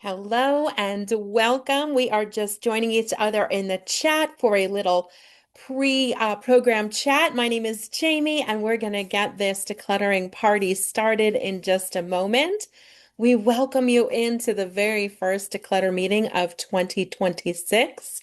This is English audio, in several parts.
Hello and welcome. We are just joining each other in the chat for a little pre-program chat. My name is Jamie, and we're going to get this decluttering party started in just a moment. We welcome you into the very first declutter meeting of 2026.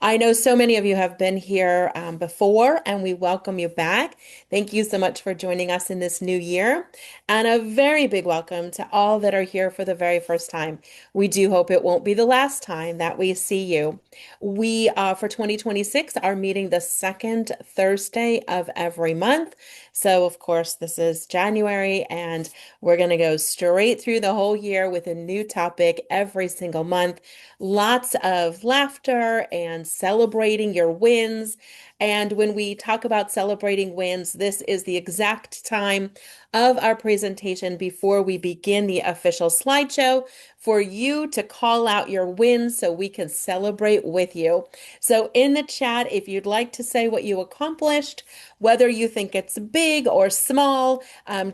I know so many of you have been here before, and we welcome you back. Thank you so much for joining us in this new year. And a very big welcome to all that are here for the very first time. We do hope it won't be the last time that we see you. We, for 2026, are meeting the second Thursday of every month. So, of course, this is January, and we're going to go straight through the whole year with a new topic every single month. Lots of laughter and celebrating your wins. And when we talk about celebrating wins, this is the exact time of our presentation before we begin the official slideshow for you to call out your wins so we can celebrate with you. So in the chat, if you'd like to say what you accomplished, whether you think it's big or small,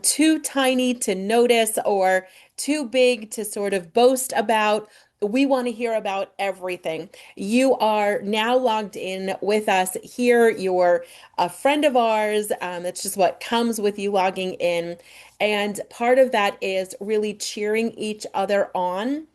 too tiny to notice or too big to sort of boast about, we want to hear about everything. You are now logged in with us here. You're a friend of ours. It's just what comes with you logging in. And part of that is really cheering each other on.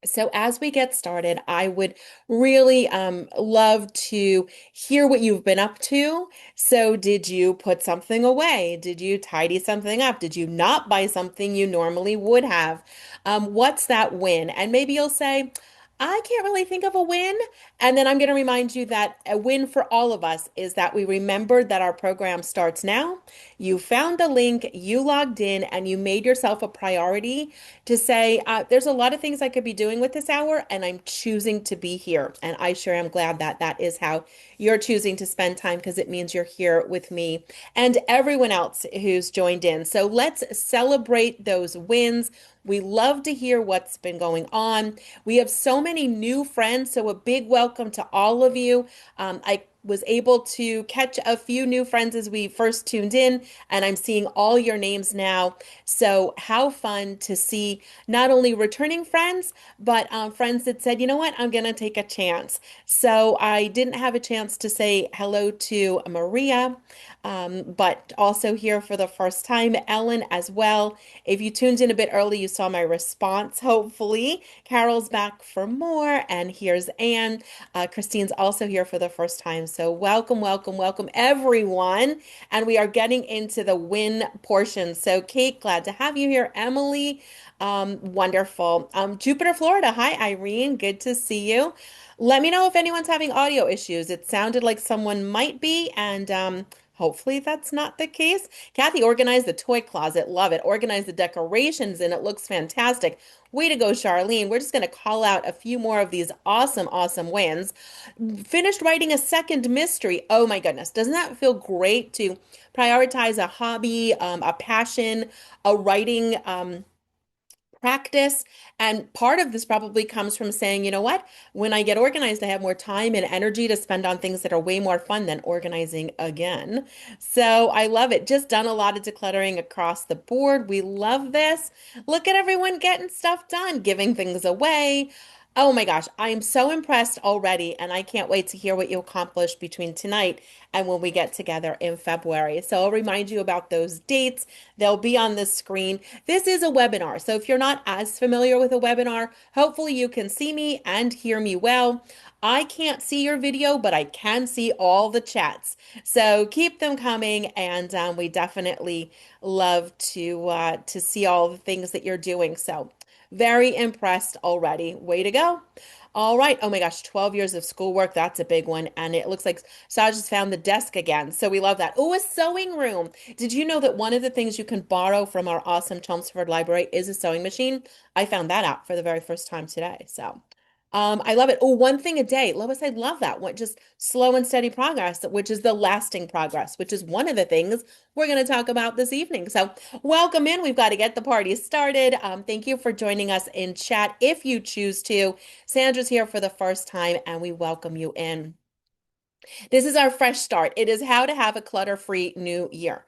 So as we get started, I would really love to hear what you've been up to. So did you put something away? Did you tidy something up? Did you not buy something you normally would have? What's that win? And maybe you'll say, I can't really think of a win. And then I'm going to remind you that a win for all of us is that we remembered that our program starts now. You found the link, you logged in, and you made yourself a priority to say, there's a lot of things I could be doing with this hour, and I'm choosing to be here. And I sure am glad that that is how you're choosing to spend time because it means you're here with me and everyone else who's joined in. So let's celebrate those wins. We love to hear what's been going on. We have so many new friends, so a big welcome to all of you. I was able to catch a few new friends as we first tuned in, and I'm seeing all your names now. So how fun to see not only returning friends, but friends that said, you know what, I'm going to take a chance. So I didn't have a chance to say hello to Maria, but also here for the first time, Ellen as well. If you tuned in a bit early, you saw my response, hopefully. Carol's back for more, and here's Anne. Christine's also here for the first time. So welcome, welcome, welcome, everyone. And we are getting into the win portion. So Kate, glad to have you here. Emily, wonderful. Jupiter, Florida. Hi, Irene. Good to see you. Let me know if anyone's having audio issues. It sounded like someone might be, and hopefully that's not the case. Kathy organized the toy closet. Love it. Organized the decorations, and it looks fantastic. Way to go, Charlene. We're just going to call out a few more of these awesome, awesome wins. Finished writing a second mystery. Oh my goodness. Doesn't that feel great to prioritize a hobby, a passion, a writing, practice. And part of this probably comes from saying, you know what, when I get organized, I have more time and energy to spend on things that are way more fun than organizing again. So I love it. Just done a lot of decluttering across the board. We love this. Look at everyone getting stuff done, giving things away. Oh my gosh, I am so impressed already, and I can't wait to hear what you accomplish between tonight and when we get together in February. So I'll remind you about those dates. They'll be on the screen. This is a webinar, so if you're not as familiar with a webinar, hopefully you can see me and hear me well. I can't see your video, but I can see all the chats. So keep them coming, and we definitely love to see all the things that you're doing. So very impressed already. Way to go. All right. Oh my gosh, 12 years of schoolwork. That's a big one. And it looks like Saj has found the desk again. So we love that. Oh, a sewing room. Did you know that one of the things you can borrow from our awesome Chelmsford library is a sewing machine? I found that out for the very first time today. So I love it. Oh, one thing a day. Lois, I love that one. Just slow and steady progress, which is the lasting progress, which is one of the things we're going to talk about this evening. So welcome in. We've got to get the party started. Thank you for joining us in chat if you choose to. Sandra's here for the first time, and we welcome you in. This is our fresh start. It is how to have a clutter-free new year.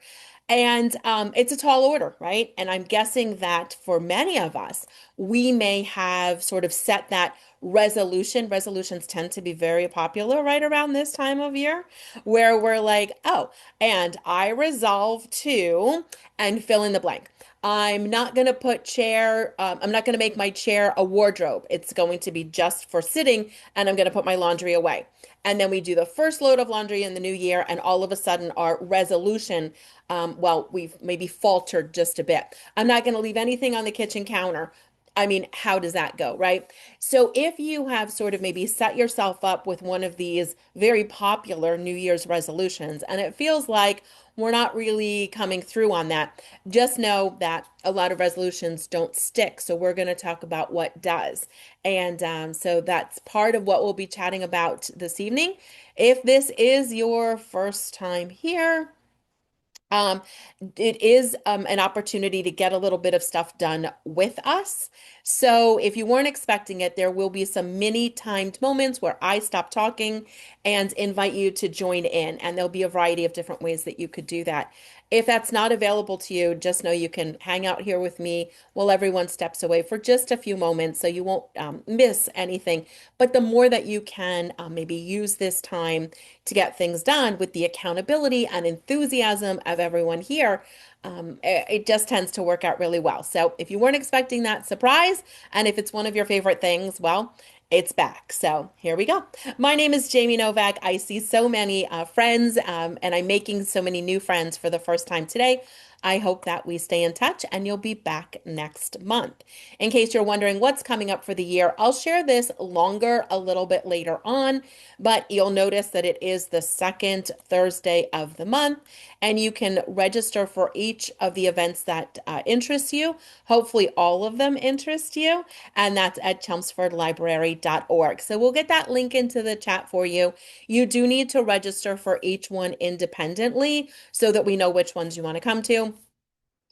And it's a tall order, right? And I'm guessing that for many of us, we may have sort of set that resolution. Resolutions tend to be very popular right around this time of year, where we're like, oh, and I resolve to, and fill in the blank. I'm not going to make my chair a wardrobe. It's going to be just for sitting, and I'm going to put my laundry away. And then we do the first load of laundry in the new year, and all of a sudden our resolution, well, we've maybe faltered just a bit. I'm not going to leave anything on the kitchen counter. I mean, how does that go, right? So if you have sort of maybe set yourself up with one of these very popular New Year's resolutions, and it feels like we're not really coming through on that, just know that a lot of resolutions don't stick. So we're going to talk about what does. And so that's part of what we'll be chatting about this evening. If this is your first time here, um, it is an opportunity to get a little bit of stuff done with us. So if you weren't expecting it, there will be some mini timed moments where I stop talking and invite you to join in. And there'll be a variety of different ways that you could do that. If that's not available to you, just know you can hang out here with me while everyone steps away for just a few moments so you won't miss anything. But the more that you can maybe use this time to get things done with the accountability and enthusiasm of everyone here, it just tends to work out really well. So if you weren't expecting that surprise, and if it's one of your favorite things, well, it's back. So here we go. My name is Jamie Novak. I see so many friends, and I'm making so many new friends for the first time today. I hope that we stay in touch and you'll be back next month. In case you're wondering what's coming up for the year, I'll share this longer a little bit later on, but you'll notice that it is the second Thursday of the month, and you can register for each of the events that interest you. Hopefully, all of them interest you, and that's at chelmsfordlibrary.org. So we'll get that link into the chat for you. You do need to register for each one independently so that we know which ones you want to come to.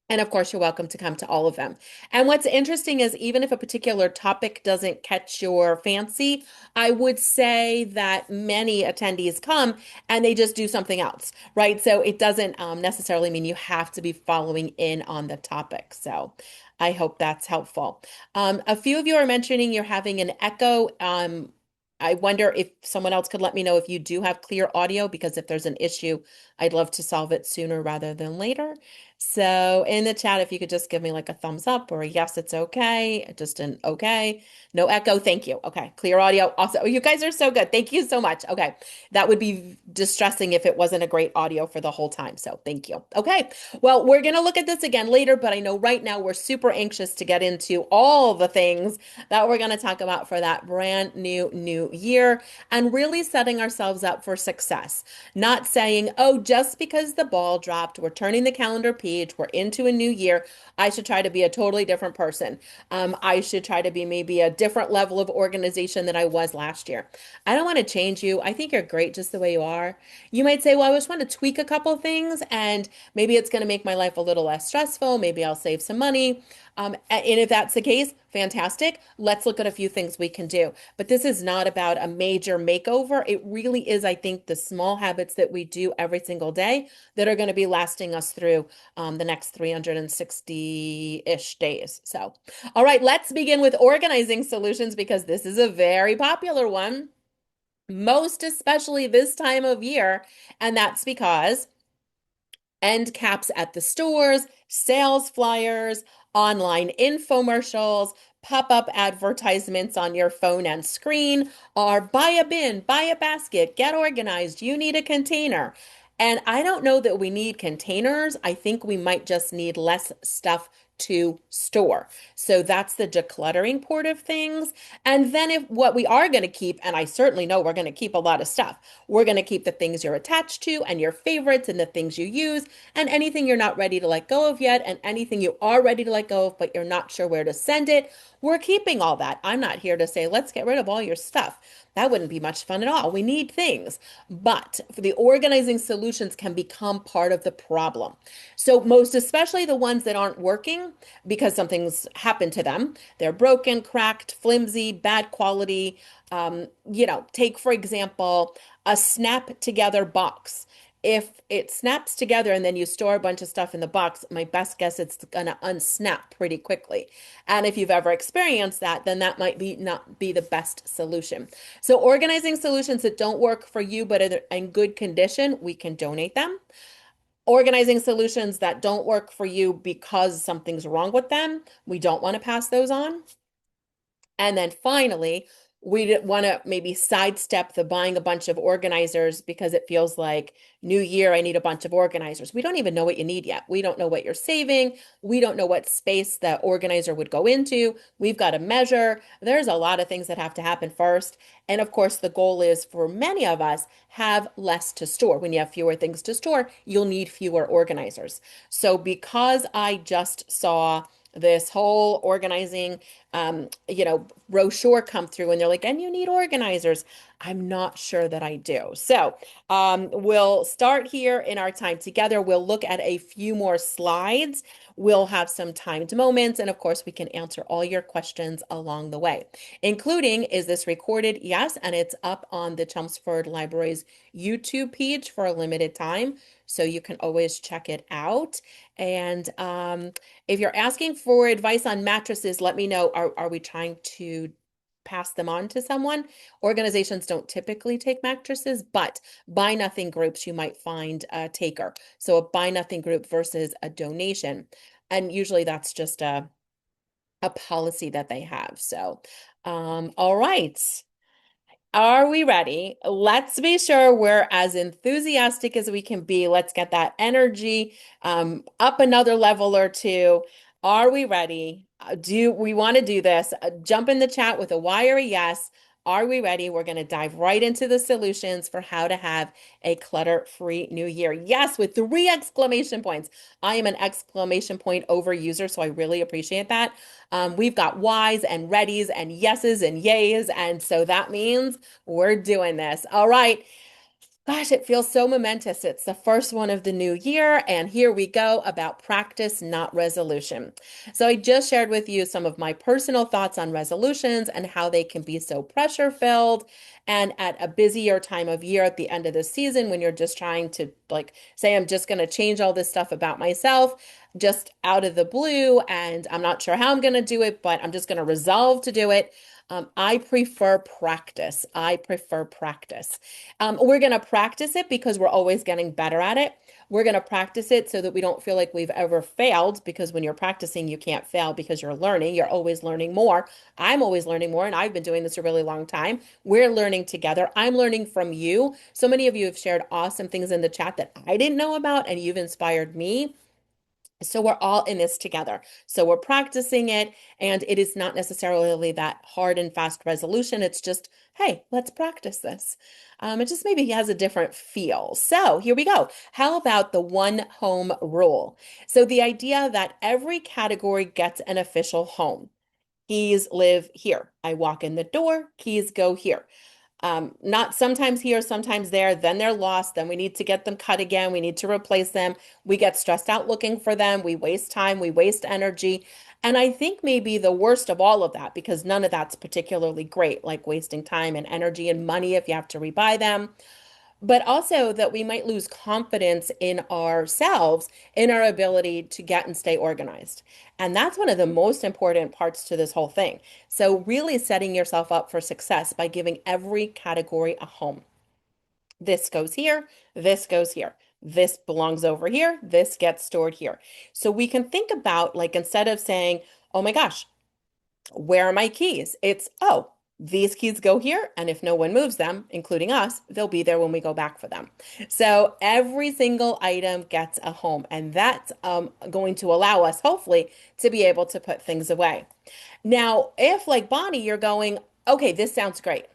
And of course, you're welcome to come to all of them. And what's interesting is even if a particular topic doesn't catch your fancy, I would say that many attendees come and they just do something else, right? So it doesn't necessarily mean you have to be following in on the topic. So I hope that's helpful. A few of you are mentioning you're having an echo. I wonder if someone else could let me know if you do have clear audio, because if there's an issue, I'd love to solve it sooner rather than later. So in the chat, if you could just give me like a thumbs up or a yes, it's okay. Just an okay. No echo. Thank you. Okay. Clear audio. Also, oh, you guys are so good. Thank you so much. Okay. That would be distressing if it wasn't a great audio for the whole time. So thank you. Okay. Well, we're going to look at this again later, but I know right now we're super anxious to get into all the things that we're going to talk about for that brand new year and really setting ourselves up for success. Not saying, oh, just because the ball dropped, we're turning the calendar page, we're into a new year, I should try to be a totally different person. I should try to be maybe a different level of organization than I was last year. I don't want to change you. I think you're great just the way you are. You might say, well, I just want to tweak a couple things and maybe it's going to make my life a little less stressful. Maybe I'll save some money. And if that's the case, fantastic. Let's look at a few things we can do. But this is not about a major makeover. It really is, I think, the small habits that we do every single day that are going to be lasting us through the next 360-ish days. So, all right, let's begin with organizing solutions because this is a very popular one, most especially this time of year. And that's because end caps at the stores, sales flyers, online infomercials, pop-up advertisements on your phone and screen are buy a bin, buy a basket, get organized, you need a container. And I don't know that we need containers. I think we might just need less stuff to store. So that's the decluttering part of things. And then if what we are going to keep, and I certainly know we're going to keep a lot of stuff, we're going to keep the things you're attached to and your favorites and the things you use and anything you're not ready to let go of yet and anything you are ready to let go of, but you're not sure where to send it. We're keeping all that. I'm not here to say, let's get rid of all your stuff. That wouldn't be much fun at all. We need things, but for the organizing solutions can become part of the problem. So most especially the ones that aren't working because something's happened to them. They're broken, cracked, flimsy, bad quality. Take for example, a snap together box. if it snaps together and then you store a bunch of stuff in the box, my best guess it's gonna unsnap pretty quickly. And if you've ever experienced that, then that might be not be the best solution. So organizing solutions that don't work for you but are in good condition, we can donate them. Organizing solutions that don't work for you because something's wrong with them, we don't want to pass those on. And then finally, we want to maybe sidestep the buying a bunch of organizers because it feels like new year, I need a bunch of organizers. We don't even know what you need yet. We don't know what you're saving. We don't know what space the organizer would go into. We've got to measure. There's a lot of things that have to happen first. And of course, the goal is for many of us have less to store. When you have fewer things to store, you'll need fewer organizers. So because I just saw this whole organizing brochure come through and they're like, and you need organizers. I'm not sure that I do. So we'll start here in our time together. We'll look at a few more slides. We'll have some timed moments. And of course, we can answer all your questions along the way, including, is this recorded? Yes. And it's up on the Chelmsford Library's YouTube page for a limited time. So you can always check it out. And if you're asking for advice on mattresses, let me know. Are we trying to pass them on to someone? Organizations don't typically take mattresses, but buy nothing groups you might find a taker. So a buy nothing group versus a donation. And usually that's just a policy that they have. So, all right. Are we ready? Let's be sure we're as enthusiastic as we can be. Let's get that energy up another level or two. Are we ready? Do we want to do this? Jump in the chat with a Y or a yes. Are we ready? We're going to dive right into the solutions for how to have a clutter-free new year. Yes, with 3 exclamation points. I am an exclamation point over user, so I really appreciate that. We've got Ys and readies and yeses and yays, and so that means we're doing this. All right. Gosh, it feels so momentous. It's the first one of the new year, and here we go about practice, not resolution. So I just shared with you some of my personal thoughts on resolutions and how they can be so pressure filled. And at a busier time of year at the end of the season, when you're just trying to like say, I'm just going to change all this stuff about myself just out of the blue, and I'm not sure how I'm going to do it, but I'm just going to resolve to do it. I prefer practice. I prefer practice. We're going to practice it because we're always getting better at it. We're going to practice it so that we don't feel like we've ever failed, because when you're practicing, you can't fail because you're learning. You're always learning more. I'm always learning more, and I've been doing this a really long time. We're learning together. I'm learning from you. So many of you have shared awesome things in the chat that I didn't know about, and you've inspired me. So we're all in this together. So we're practicing it, and it is not necessarily that hard and fast resolution. It's just, hey, let's practice this. It just maybe has a different feel. So here we go. How about the one home rule? So the idea that every category gets an official home. Keys live here. I walk in the door, keys go here. Not sometimes here, sometimes there, then they're lost. Then we need to get them cut again. We need to replace them. We get stressed out looking for them. We waste time, we waste energy. And I think maybe the worst of all of that, because none of that's particularly great, like wasting time and energy and money if you have to rebuy them, but also that we might lose confidence in ourselves, in our ability to get and stay organized. And that's one of the most important parts to this whole thing. So, really setting yourself up for success by giving every category a home. This goes here, this goes here. This belongs over here, this gets stored here. So we can think about, like, instead of saying, oh my gosh, where are my keys? It's, oh, these keys go here, and if no one moves them, including us, they'll be there when we go back for them. So every single item gets a home, and that's going to allow us, hopefully, to be able to put things away. Now, if like Bonnie, you're going, okay, this sounds great,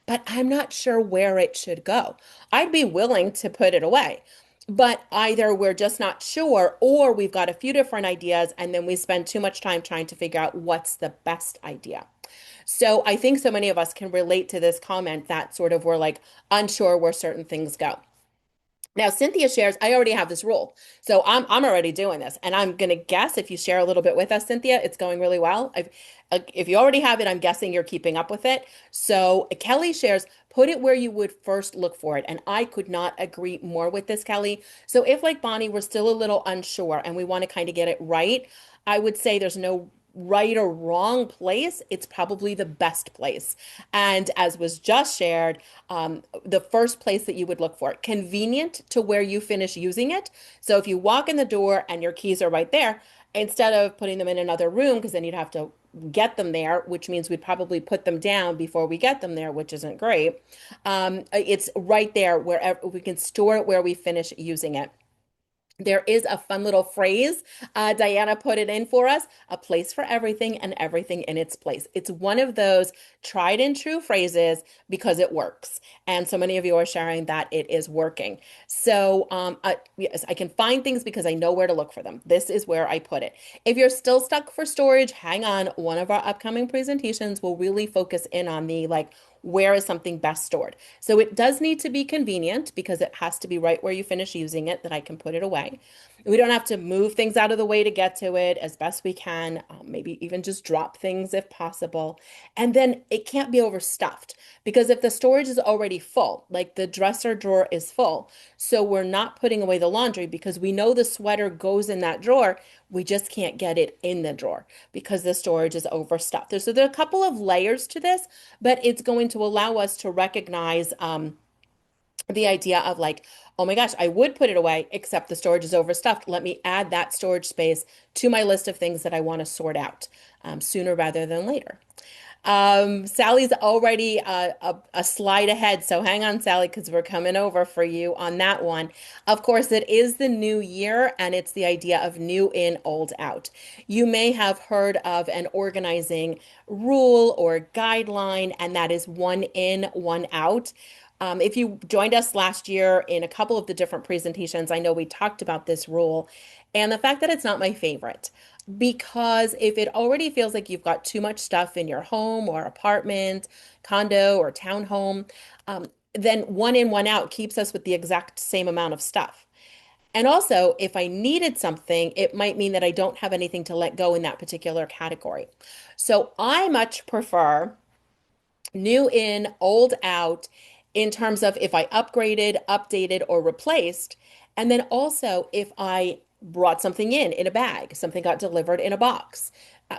but I'm not sure where it should go. I'd be willing to put it away. But either we're just not sure, or we've got a few different ideas, and then we spend too much time trying to figure out what's the best idea. So I think so many of us can relate to this comment that sort of we're like unsure where certain things go. Now, Cynthia shares, I already have this rule. So I'm already doing this. And I'm gonna guess if you share a little bit with us, Cynthia, it's going really well. If you already have it, I'm guessing you're keeping up with it. So Kelly shares, put it where you would first look for it. And I could not agree more with this, Kelly. So if like Bonnie, we're still a little unsure and we want to kind of get it right, I would say there's no right or wrong place. It's probably the best place. And as was just shared, the first place that you would look for, convenient to where you finish using it. So if you walk in the door and your keys are right there, instead of putting them in another room, because then you'd have to get them there, which means we'd probably put them down before we get them there, which isn't great. It's right there wherever we can store it where we finish using it. There is a fun little phrase. Diana put it in for us, a place for everything and everything in its place. It's one of those tried and true phrases because it works. And so many of you are sharing that it is working. So, yes, I can find things because I know where to look for them. This is where I put it. If you're still stuck for storage, hang on. One of our upcoming presentations will really focus in on the like, where is something best stored? So it does need to be convenient because it has to be right where you finish using it that I can put it away. We don't have to move things out of the way to get to it as best we can, maybe even just drop things if possible. And then it can't be overstuffed because if the storage is already full, like the dresser drawer is full, so we're not putting away the laundry because we know the sweater goes in that drawer. We just can't get it in the drawer because the storage is overstuffed. So there are a couple of layers to this, but it's going to allow us to recognize the idea of like, oh my gosh, I would put it away, except the storage is overstuffed. Let me add that storage space to my list of things that I want to sort out sooner rather than later. Sally's already a slide ahead, so hang on, Sally, because we're coming over for you on that one. Of course, it is the new year, and it's the idea of new in, old out. You may have heard of an organizing rule or guideline, and that is one in, one out. If you joined us last year in a couple of the different presentations, I know we talked about this rule and the fact that it's not my favorite. Because if it already feels like you've got too much stuff in your home or apartment, condo or townhome, then one in, one out keeps us with the exact same amount of stuff. And also, if I needed something, it might mean that I don't have anything to let go in that particular category. So I much prefer new in, old out in terms of if I upgraded, updated, or replaced. And then also if I brought something in a bag, something got delivered in a box.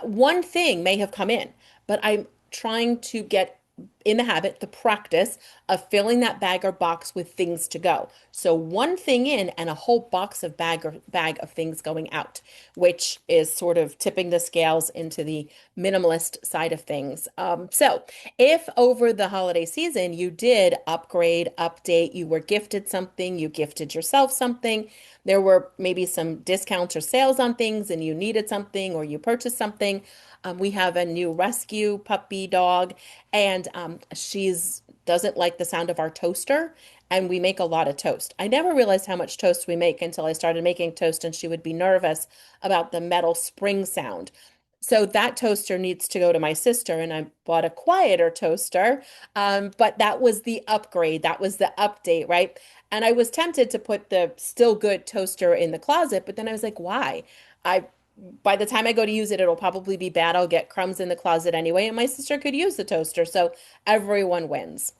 One thing may have come in, but I'm trying to get in the habit, the practice of filling that bag or box with things to go. So one thing in and a whole box of bag of things going out, which is sort of tipping the scales into the minimalist side of things. So if over the holiday season you did upgrade, update, you were gifted something, you gifted yourself something, there were maybe some discounts or sales on things and you needed something or you purchased something. We have a new rescue puppy dog, and she's doesn't like the sound of our toaster, and we make a lot of toast. I never realized how much toast we make until I started making toast, and she would be nervous about the metal spring sound. So that toaster needs to go to my sister, and I bought a quieter toaster. But that was the upgrade. That was the update, right? And I was tempted to put the still good toaster in the closet, but then I was like, why? I by the time I go to use it, it'll probably be bad. I'll get crumbs in the closet anyway, and my sister could use the toaster. So everyone wins.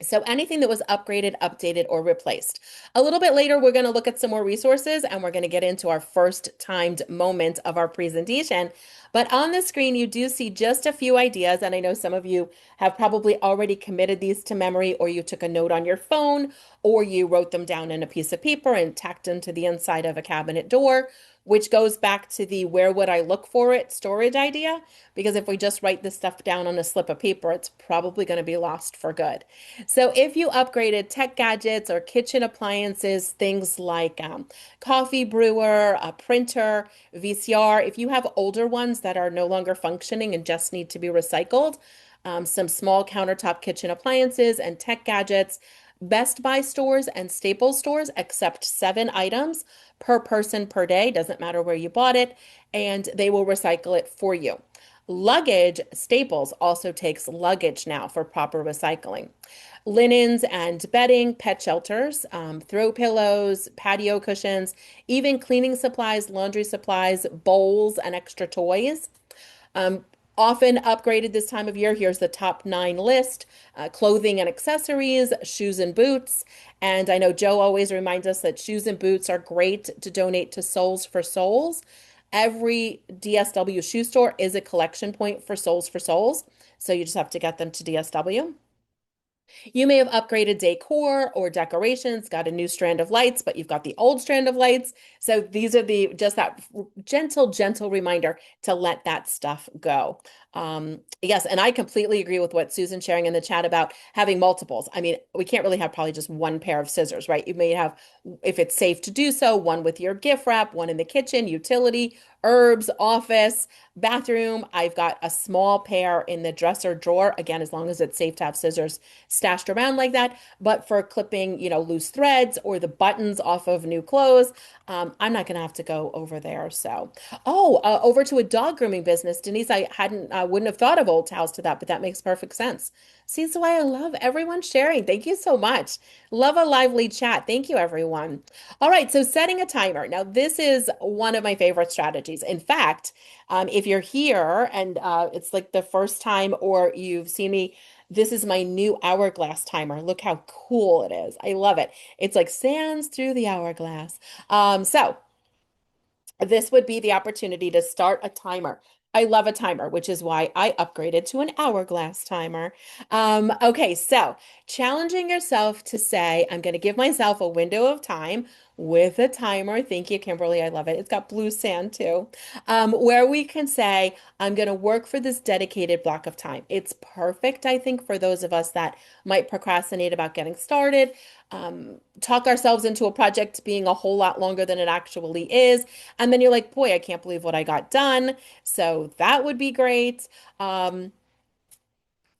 So anything that was upgraded, updated, or replaced. A little bit later, we're going to look at some more resources and we're going to get into our first timed moment of our presentation. But on the screen, you do see just a few ideas. And I know some of you have probably already committed these to memory, or you took a note on your phone, or you wrote them down in a piece of paper and tacked them to the inside of a cabinet door, which goes back to the where would I look for it storage idea. Because if we just write this stuff down on a slip of paper, it's probably going to be lost for good. So if you upgraded tech gadgets or kitchen appliances, things like coffee brewer, a printer, VCR, if you have older ones that are no longer functioning and just need to be recycled, some small countertop kitchen appliances and tech gadgets, Best Buy stores and Staples stores accept 7 items per person per day, doesn't matter where you bought it, and they will recycle it for you. Luggage, Staples also takes luggage now for proper recycling. linens and bedding, pet shelters, throw pillows, patio cushions, even cleaning supplies, laundry supplies, bowls, and extra toys. Um, Often upgraded this time of year. Here's the top 9 list: clothing and accessories, shoes and boots. And I know Joe always reminds us that shoes and boots are great to donate to Souls for Souls. Every DSW shoe store is a collection point for Souls for Souls. So you just have to get them to DSW. You may have upgraded decor or decorations, got a new strand of lights, but you've got the old strand of lights. So these are the just that gentle reminder to let that stuff go. Yes, and I completely agree with what Susan's sharing in the chat about having multiples. I mean, we can't really have probably just one pair of scissors, right? You may have, if it's safe to do so, one with your gift wrap, one in the kitchen, utility, herbs, office, bathroom. I've got a small pair in the dresser drawer, again, as long as it's safe to have scissors stashed around like that. But for clipping, loose threads or the buttons off of new clothes, I'm not going to have to go over there. So, over to a dog grooming business. Denise, I wouldn't have thought of Old Towels to that, but that makes perfect sense. See, that's why I love everyone sharing. Thank you so much. Love a lively chat. Thank you, everyone. All right, so setting a timer. Now, this is one of my favorite strategies. In fact, if you're here and it's like the first time or you've seen me, this is my new hourglass timer. Look how cool it is. I love it. It's like sands through the hourglass. So this would be the opportunity to start a timer. I love a timer, which is why I upgraded to an hourglass timer. Okay, so challenging yourself to say, I'm going to give myself a window of time with a timer. Thank you, Kimberly. I love it. It's got blue sand too, where we can say, I'm going to work for this dedicated block of time. It's perfect, I think, for those of us that might procrastinate about getting started, talk ourselves into a project being a whole lot longer than it actually is. And then you're like, boy, I can't believe what I got done. So that would be great. Um,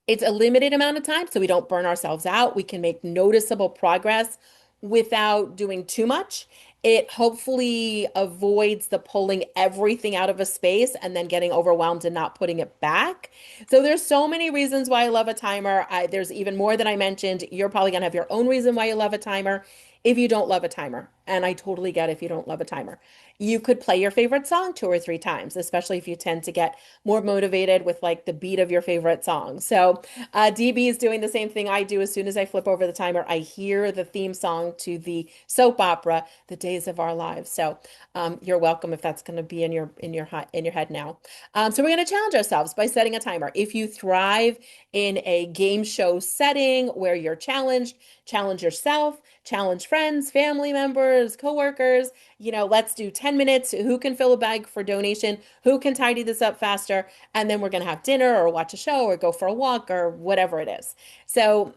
it's a limited amount of time, so we don't burn ourselves out. We can make noticeable progress without doing too much. It hopefully avoids the pulling everything out of a space and then getting overwhelmed and not putting it back. So there's so many reasons why I love a timer. There's even more than I mentioned. You're probably gonna have your own reason why you love a timer if you don't love a timer. And I totally get if you don't love a timer. You could play your favorite song 2 or 3 times, especially if you tend to get more motivated with like the beat of your favorite song. So DB is doing the same thing I do. As soon as I flip over the timer, I hear the theme song to the soap opera, The Days of Our Lives. So you're welcome if that's going to be in your head now. So we're going to challenge ourselves by setting a timer. If you thrive in a game show setting where you're challenged, challenge yourself, challenge friends, family members, coworkers. Let's do 10 minutes. Who can fill a bag for donation? Who can tidy this up faster? And then we're going to have dinner or watch a show or go for a walk or whatever it is. So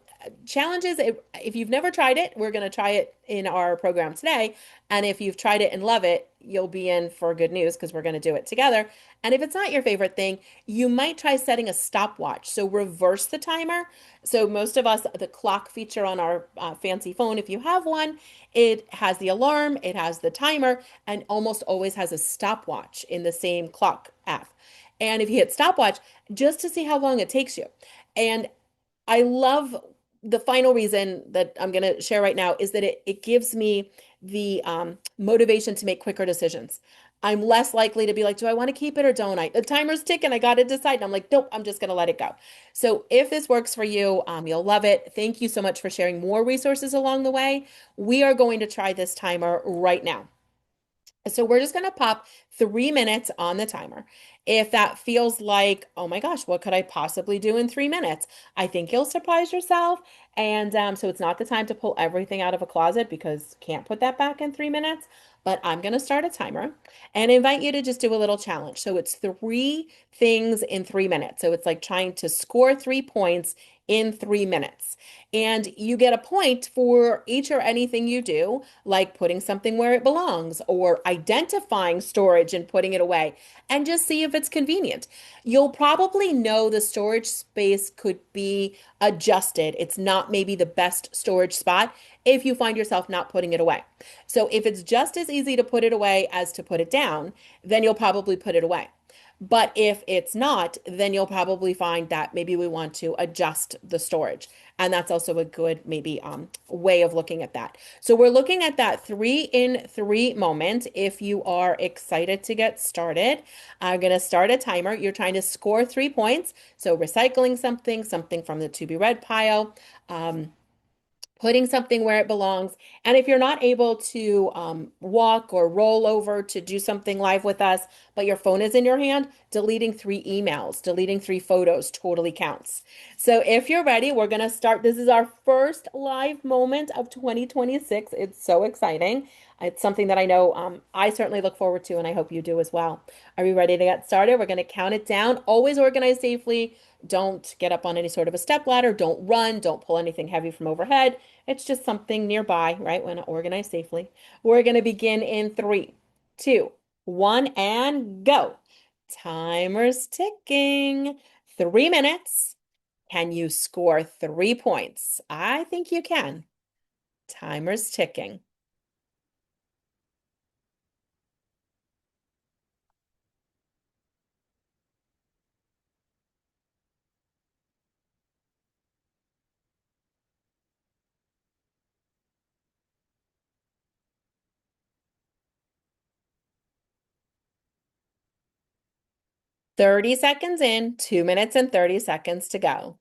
challenges, if you've never tried it, we're going to try it in our program today. And if you've tried it and love it, you'll be in for good news because we're going to do it together. And if it's not your favorite thing, you might try setting a stopwatch. So reverse the timer. So most of us, the clock feature on our fancy phone, if you have one, it has the alarm, it has the timer, and almost always has a stopwatch in the same clock app. And if you hit stopwatch, just to see how long it takes you. And I love the final reason that I'm going to share right now is that it gives me the motivation to make quicker decisions. I'm less likely to be like, do I want to keep it or don't I? The timer's ticking. I got to decide. And I'm like, nope, I'm just going to let it go. So if this works for you, you'll love it. Thank you so much for sharing more resources along the way. We are going to try this timer right now. So we're just going to pop 3 minutes on the timer. If that feels like, oh my gosh, what could I possibly do in 3 minutes? I think you'll surprise yourself. And so it's not the time to pull everything out of a closet because can't put that back in 3 minutes. But I'm going to start a timer and invite you to just do a little challenge. So it's 3 things in 3 minutes. So it's like trying to score 3 points in 3 minutes. And you get a point for each or anything you do, like putting something where it belongs or identifying storage and putting it away, and just see if it's convenient. You'll probably know the storage space could be adjusted. It's not maybe the best storage spot if you find yourself not putting it away. So if it's just as easy to put it away as to put it down, then you'll probably put it away. But if it's not, then you'll probably find that maybe we want to adjust the storage. And that's also a good maybe way of looking at that. So we're looking at that 3 in 3 moment. If you are excited to get started, I'm going to start a timer. You're trying to score 3 points. So recycling something, something from the to be read pile, um, putting something where it belongs. And if you're not able to walk or roll over to do something live with us, but your phone is in your hand, deleting 3 emails, deleting 3 photos totally counts. So if you're ready, we're going to start. This is our first live moment of 2026. It's so exciting. It's something that I know I certainly look forward to, and I hope you do as well. Are you ready to get started? We're going to count it down. Always organize safely. Don't get up on any sort of a step ladder. Don't run. Don't pull anything heavy from overhead. It's just something nearby, right? When organized safely. We're going to begin in 3, 2, 1, and go. Timer's ticking. 3 minutes. Can you score 3 points? I think you can. Timer's ticking. 30 seconds in, 2 minutes and 30 seconds to go.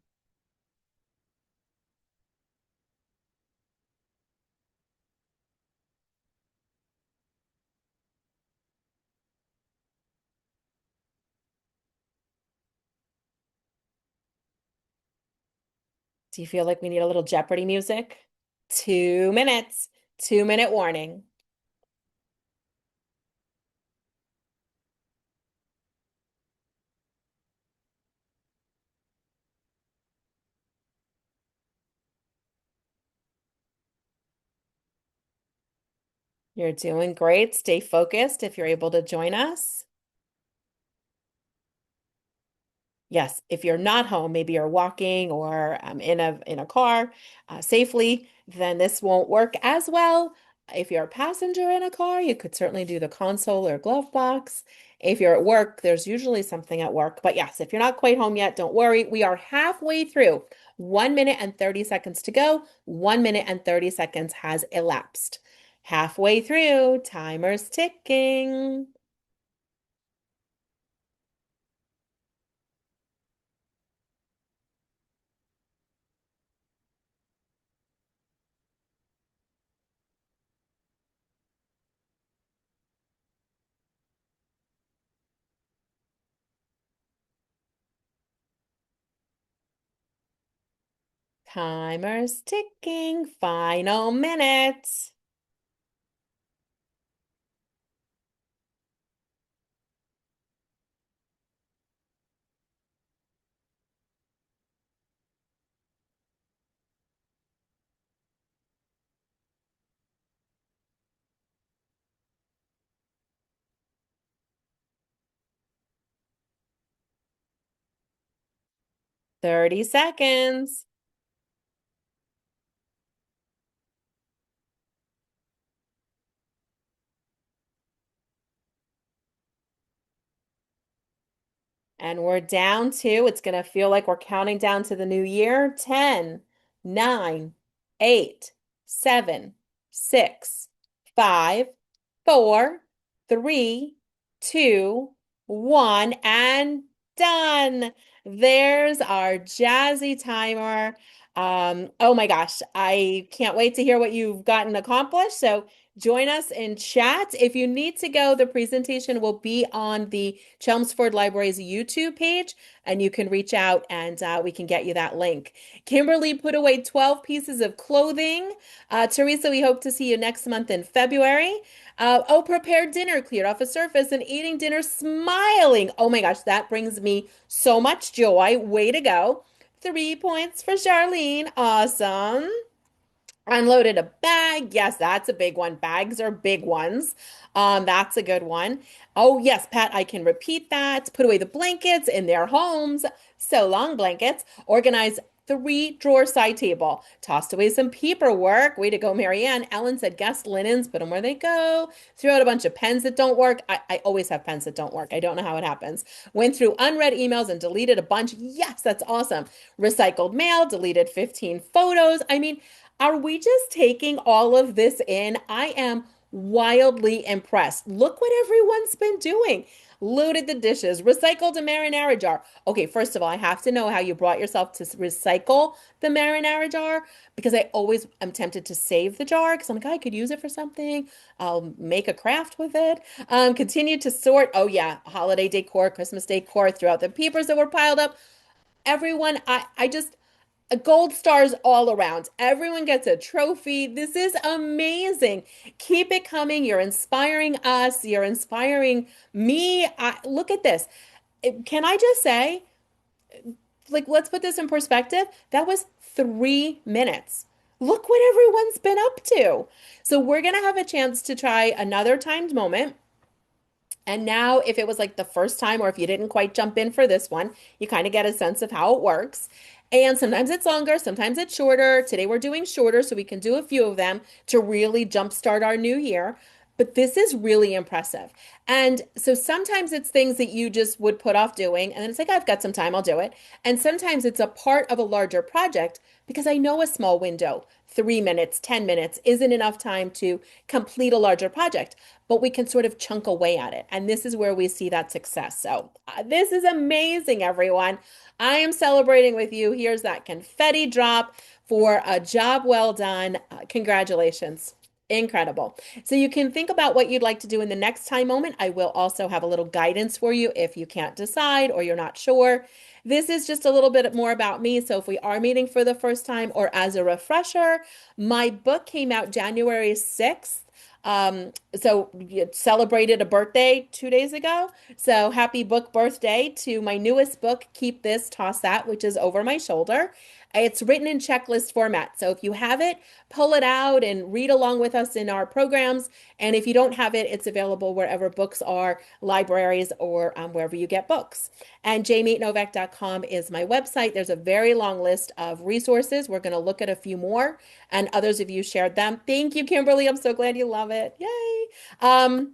Do you feel like we need a little Jeopardy music? 2 minutes, 2 minute warning. You're doing great. Stay focused if you're able to join us. Yes, if you're not home, maybe you're walking or in a car safely, then this won't work as well. If you're a passenger in a car, you could certainly do the console or glove box. If you're at work, there's usually something at work. But yes, if you're not quite home yet, don't worry. We are halfway through. 1 minute and 30 seconds to go. 1 minute and 30 seconds has elapsed. Halfway through, timer's ticking. Timer's ticking. Final minutes. 30 seconds. And we're down to, it's going to feel like we're counting down to the new year. 10, 9, 8, 7, 6, 5, 4, 3, 2, 1, and done. There's our jazzy timer. Oh my gosh, I can't wait to hear what you've gotten accomplished. So join us in chat. If you need to go, the presentation will be on the Chelmsford Library's YouTube page, and you can reach out and we can get you that link. Kimberly put away 12 pieces of clothing. Teresa, we hope to see you next month in February. Oh, prepared dinner, cleared off a surface, and eating dinner smiling. Oh my gosh, that brings me so much joy. Way to go. 3 points for Charlene. Awesome. Unloaded a bag. Yes, that's a big one. Bags are big ones. That's a good one. Oh, yes, Pat, I can repeat that. Put away the blankets in their homes. So long, blankets. Organize 3 drawer side table. Tossed away some paperwork. Way to go, Marianne. Ellen said guest linens, put them where they go. Threw out a bunch of pens that don't work. I always have pens that don't work. I don't know how it happens. Went through unread emails and deleted a bunch. Yes, that's awesome. Recycled mail, deleted 15 photos. I mean, are we just taking all of this in? I am wildly impressed. Look what everyone's been doing. Loaded the dishes, recycled a marinara jar. Okay, first of all, I have to know how you brought yourself to recycle the marinara jar because I always am tempted to save the jar because I'm like, I could use it for something. I'll make a craft with it. Continue to sort. Oh yeah, holiday decor, Christmas decor throughout the papers that were piled up. Everyone, I just gold stars all around. Everyone gets a trophy. This is amazing. Keep it coming. You're inspiring us. You're inspiring me. Look at this. Can I just say, like, let's put this in perspective. That was 3 minutes. Look what everyone's been up to. So we're going to have a chance to try another timed moment. And now, if it was like the first time, or if you didn't quite jump in for this one, you kind of get a sense of how it works. And sometimes it's longer, sometimes it's shorter. Today we're doing shorter, so we can do a few of them to really jumpstart our new year. But this is really impressive. And so sometimes it's things that you just would put off doing, and then it's like, I've got some time, I'll do it. And sometimes it's a part of a larger project because I know a small window, 3 minutes, 10 minutes isn't enough time to complete a larger project, but we can sort of chunk away at it. And this is where we see that success. So this is amazing, everyone. I am celebrating with you. Here's that confetti drop for a job well done. Congratulations. Incredible. So you can think about what you'd like to do in the next time moment. I will also have a little guidance for you if you can't decide or you're not sure. This is just a little bit more about me. So if we are meeting for the first time or as a refresher, my book came out January 6th. So you celebrated a birthday 2 days ago. So happy book birthday to my newest book, Keep This, Toss That, which is over my shoulder. It's written in checklist format. So if you have it, pull it out and read along with us in our programs. And if you don't have it, it's available wherever books are, libraries, or wherever you get books. And jamienovak.com is my website. There's a very long list of resources. We're going to look at a few more, and others of you shared them. Thank you, Kimberly. I'm so glad you love it. Yay.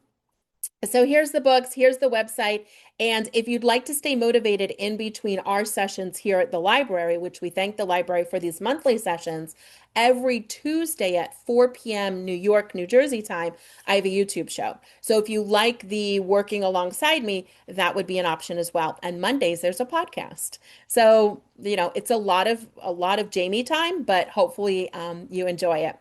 So here's the books, here's the website. And if you'd like to stay motivated in between our sessions here at the library, which we thank the library for these monthly sessions, every Tuesday at 4 p.m. New York, New Jersey time, I have a YouTube show. So if you like the working alongside me, that would be an option as well. And Mondays there's a podcast. So, it's a lot of Jamie time, but hopefully you enjoy it.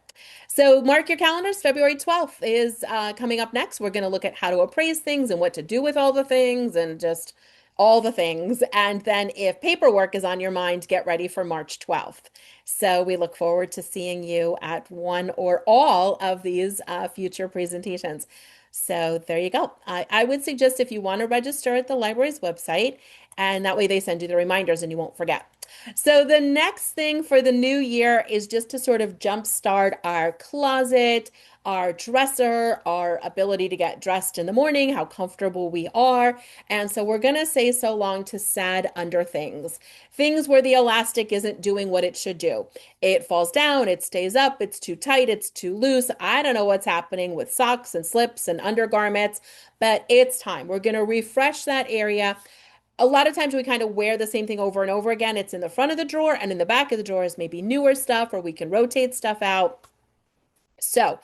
So mark your calendars. February 12th is coming up next. We're going to look at how to appraise things and what to do with all the things and just all the things. And then if paperwork is on your mind, get ready for March 12th. So we look forward to seeing you at one or all of these future presentations. So there you go. I would suggest if you want to register at the library's website, and that way they send you the reminders and you won't forget. So the next thing for the new year is just to sort of jumpstart our closet, our dresser, our ability to get dressed in the morning, how comfortable we are. And so we're going to say so long to sad under things. Things where the elastic isn't doing what it should do. It falls down, it stays up, it's too tight, it's too loose. I don't know what's happening with socks and slips and undergarments, but it's time. We're going to refresh that area. A lot of times we kind of wear the same thing over and over again. It's in the front of the drawer, and in the back of the drawer is maybe newer stuff, or we can rotate stuff out. So,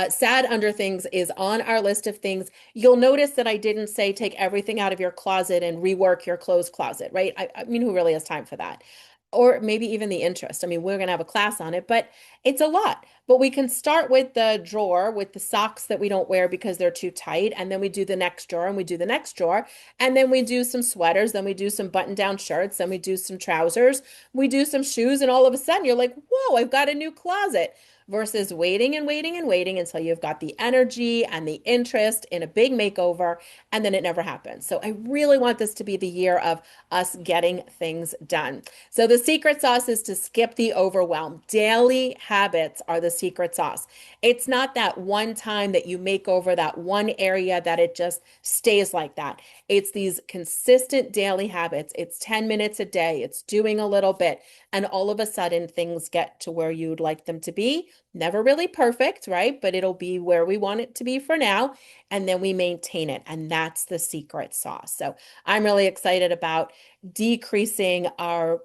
sad under things is on our list of things. You'll notice that I didn't say take everything out of your closet and rework your clothes closet, right? I mean, who really has time for that? Or maybe even the interest. I mean, we're going to have a class on it, but it's a lot. But we can start with the drawer with the socks that we don't wear because they're too tight. And then we do the next drawer and we do the next drawer. And then we do some sweaters. Then we do some button-down shirts. Then we do some trousers. We do some shoes. And all of a sudden you're like, whoa, I've got a new closet. versus waiting and waiting and waiting until you've got the energy and the interest in a big makeover and then it never happens. So I really want this to be the year of us getting things done. So the secret sauce is to skip the overwhelm. Daily habits are the secret sauce. It's not that one time that you make over that one area that it just stays like that. It's these consistent daily habits. It's 10 minutes a day. It's doing a little bit. And all of a sudden, things get to where you'd like them to be. Never really perfect, right? But it'll be where we want it to be for now. And then we maintain it. And that's the secret sauce. So I'm really excited about decreasing our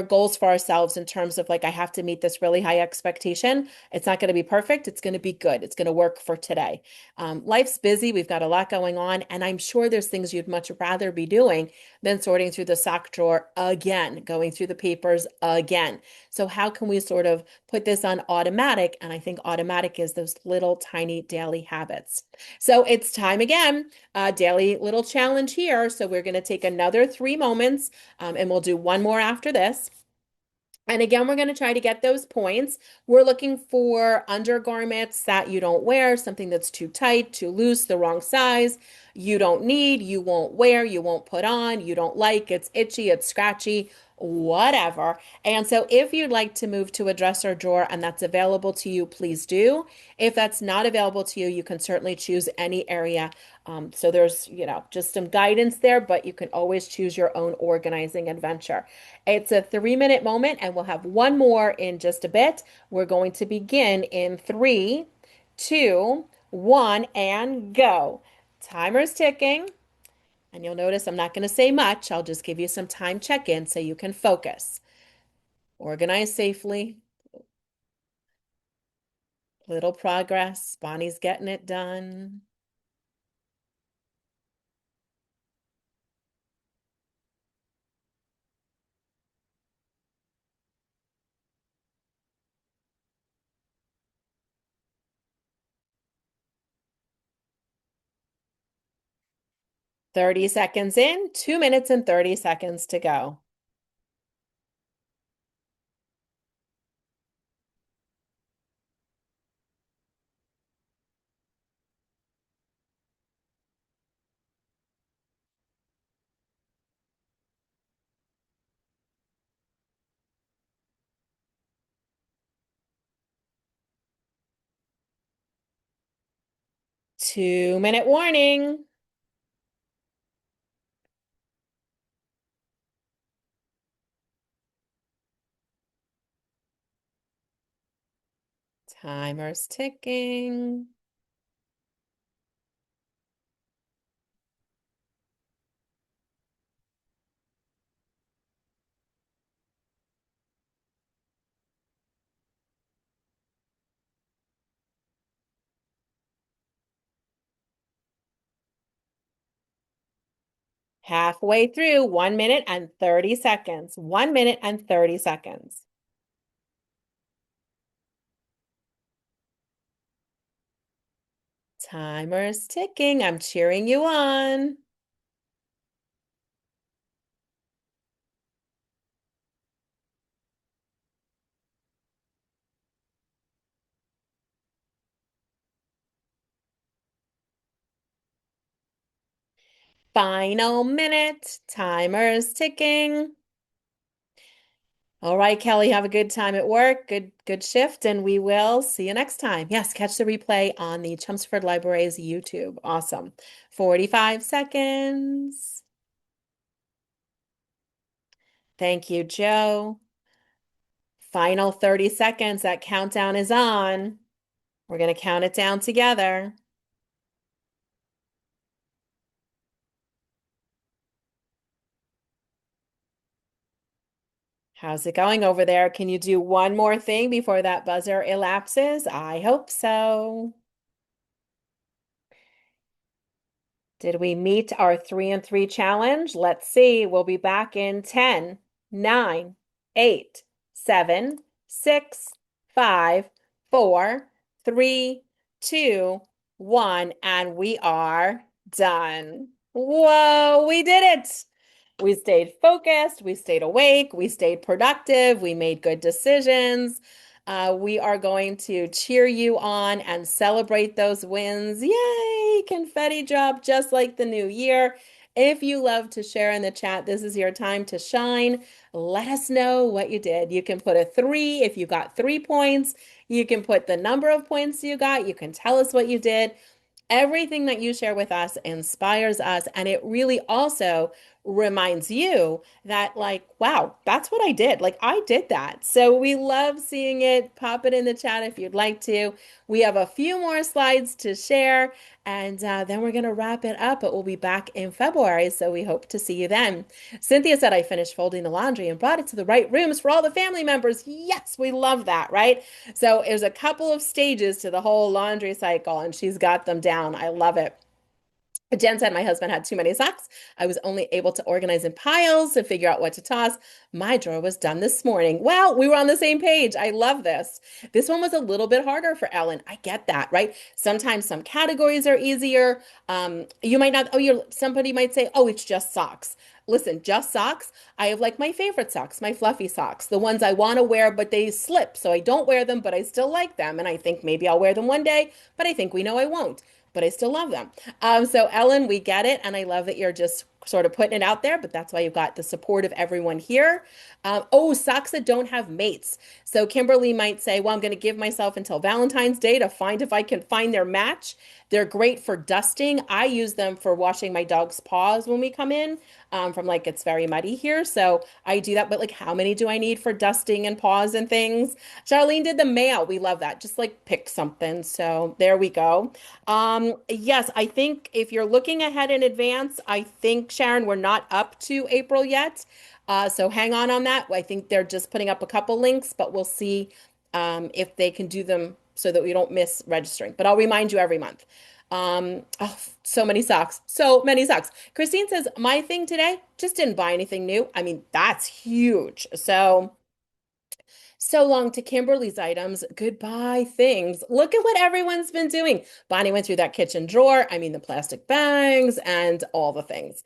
goals for ourselves in terms of like, I have to meet this really high expectation. It's not going to be perfect. It's going to be good. It's going to work for today. Life's busy. We've got a lot going on. And I'm sure there's things you'd much rather be doing than sorting through the sock drawer again, going through the papers again. So how can we sort of put this on automatic? And I think automatic is those little tiny daily habits. So it's time again, daily little challenge here. So we're going to take another 3 moments and we'll do one more after this. And again, we're going to try to get those points. We're looking for undergarments that you don't wear, something that's too tight, too loose, the wrong size, you don't need, you won't wear, you won't put on, you don't like, it's itchy, it's scratchy, whatever. And so if you'd like to move to a dresser drawer and that's available to you, please do. If that's not available to you, you can certainly choose any area. So there's, just some guidance there, but you can always choose your own organizing adventure. It's a 3-minute moment, and we'll have one more in just a bit. We're going to begin in 3, 2, 1, and go. Timer's ticking, and you'll notice I'm not going to say much. I'll just give you some time check-in so you can focus. Organize safely. Little progress. Bonnie's getting it done. 30 seconds in, 2 minutes and 30 seconds to go. Two-minute warning. Timer's ticking. Halfway through, 1 minute and 30 seconds. 1 minute and 30 seconds. Timer's ticking. I'm cheering you on. Final minute. Timer's ticking. All right, Kelly, have a good time at work. Good shift, and we will see you next time. Yes, catch the replay on the Chelmsford Library's YouTube. Awesome. 45 seconds. Thank you, Joe. Final 30 seconds. That countdown is on. We're going to count it down together. How's it going over there? Can you do one more thing before that buzzer elapses? I hope so. Did we meet our 3 and 3 challenge? Let's see. We'll be back in 10, 9, 8, 7, 6, 5, 4, 3, 2, 1, and we are done. Whoa, we did it. We stayed focused, we stayed awake, we stayed productive, we made good decisions. We are going to cheer you on and celebrate those wins. Yay! Confetti drop just like the new year. If you love to share in the chat, this is your time to shine. Let us know what you did. You can put a 3 if you got 3 points. You can put the number of points you got. You can tell us what you did. Everything that you share with us inspires us, and it really also reminds you that, like, wow, that's what I did. Like, I did that. So we love seeing it. Pop it in the chat if you'd like to. We have a few more slides to share, and then we're going to wrap it up, but we'll be back in February. So we hope to see you then. Cynthia said, I finished folding the laundry and brought it to the right rooms for all the family members. Yes, we love that, right? So there's a couple of stages to the whole laundry cycle, and she's got them down. I love it. Jen said my husband had too many socks. I was only able to organize in piles to figure out what to toss. My drawer was done this morning. Well, we were on the same page. I love this. This one was a little bit harder for Ellen. I get that, right? Sometimes some categories are easier. You might not, somebody might say, oh, it's just socks. Listen, just socks. I have like my favorite socks, my fluffy socks, the ones I want to wear, but they slip. So I don't wear them, but I still like them. And I think maybe I'll wear them one day, but I think we know I won't, but I still love them. So Ellen, we get it. And I love that you're just sort of putting it out there, but that's why you've got the support of everyone here. Oh, socks that don't have mates. So Kimberly might say, well, I'm going to give myself until Valentine's Day to find if I can find their match. They're great for dusting. I use them for washing my dog's paws when we come in from like it's very muddy here. So I do that. But like, how many do I need for dusting and paws and things? Charlene did the mail. We love that. Just like pick something. So there we go. Yes, I think if you're looking ahead in advance, I think, Sharon, we're not up to April yet. So hang on that. I think they're just putting up a couple links, but we'll see if they can do them so that we don't miss registering. But I'll remind you every month. Oh, so many socks, so many socks. Christine says, my thing today, just didn't buy anything new. I mean, that's huge. So long to Kimberly's items. Goodbye, things. Look at what everyone's been doing. Bonnie went through that kitchen drawer. I mean, the plastic bags and all the things.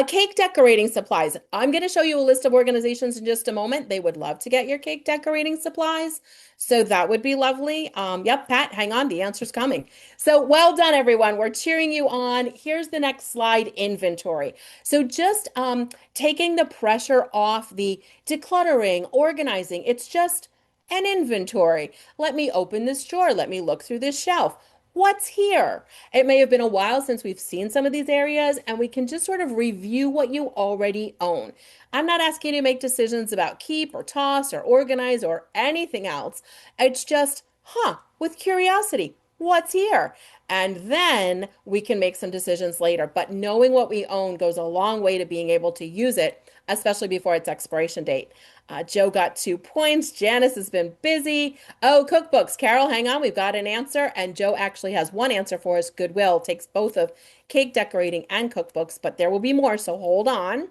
Cake decorating supplies. I'm going to show you a list of organizations in just a moment. They would love to get your cake decorating supplies. So that would be lovely. Yep, Pat, hang on. The answer's coming. So well done, everyone. We're cheering you on. Here's the next slide, inventory. So just taking the pressure off the decluttering, organizing. It's just an inventory. Let me open this drawer. Let me look through this shelf. What's here? It may have been a while since we've seen some of these areas, and we can just sort of review what you already own. I'm not asking you to make decisions about keep or toss or organize or anything else. It's just, with curiosity, what's here? And then we can make some decisions later. But knowing what we own goes a long way to being able to use it, especially before its expiration date. Joe got 2 points. Janice has been busy. Oh, cookbooks. Carol, hang on. We've got an answer. And Joe actually has one answer for us. Goodwill takes both of cake decorating and cookbooks, but there will be more. So hold on.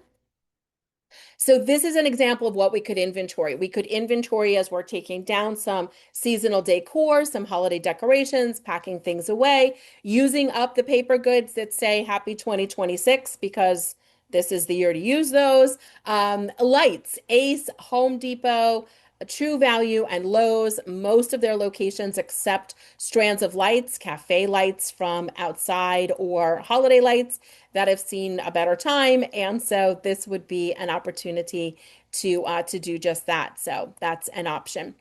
So this is an example of what we could inventory. We could inventory as we're taking down some seasonal decor, some holiday decorations, packing things away, using up the paper goods that say Happy 2026 because this is the year to use those. Lights, Ace, Home Depot, True Value, and Lowe's, most of their locations accept strands of lights, cafe lights from outside or holiday lights that have seen a better time. And so this would be an opportunity to do just that. So that's an option.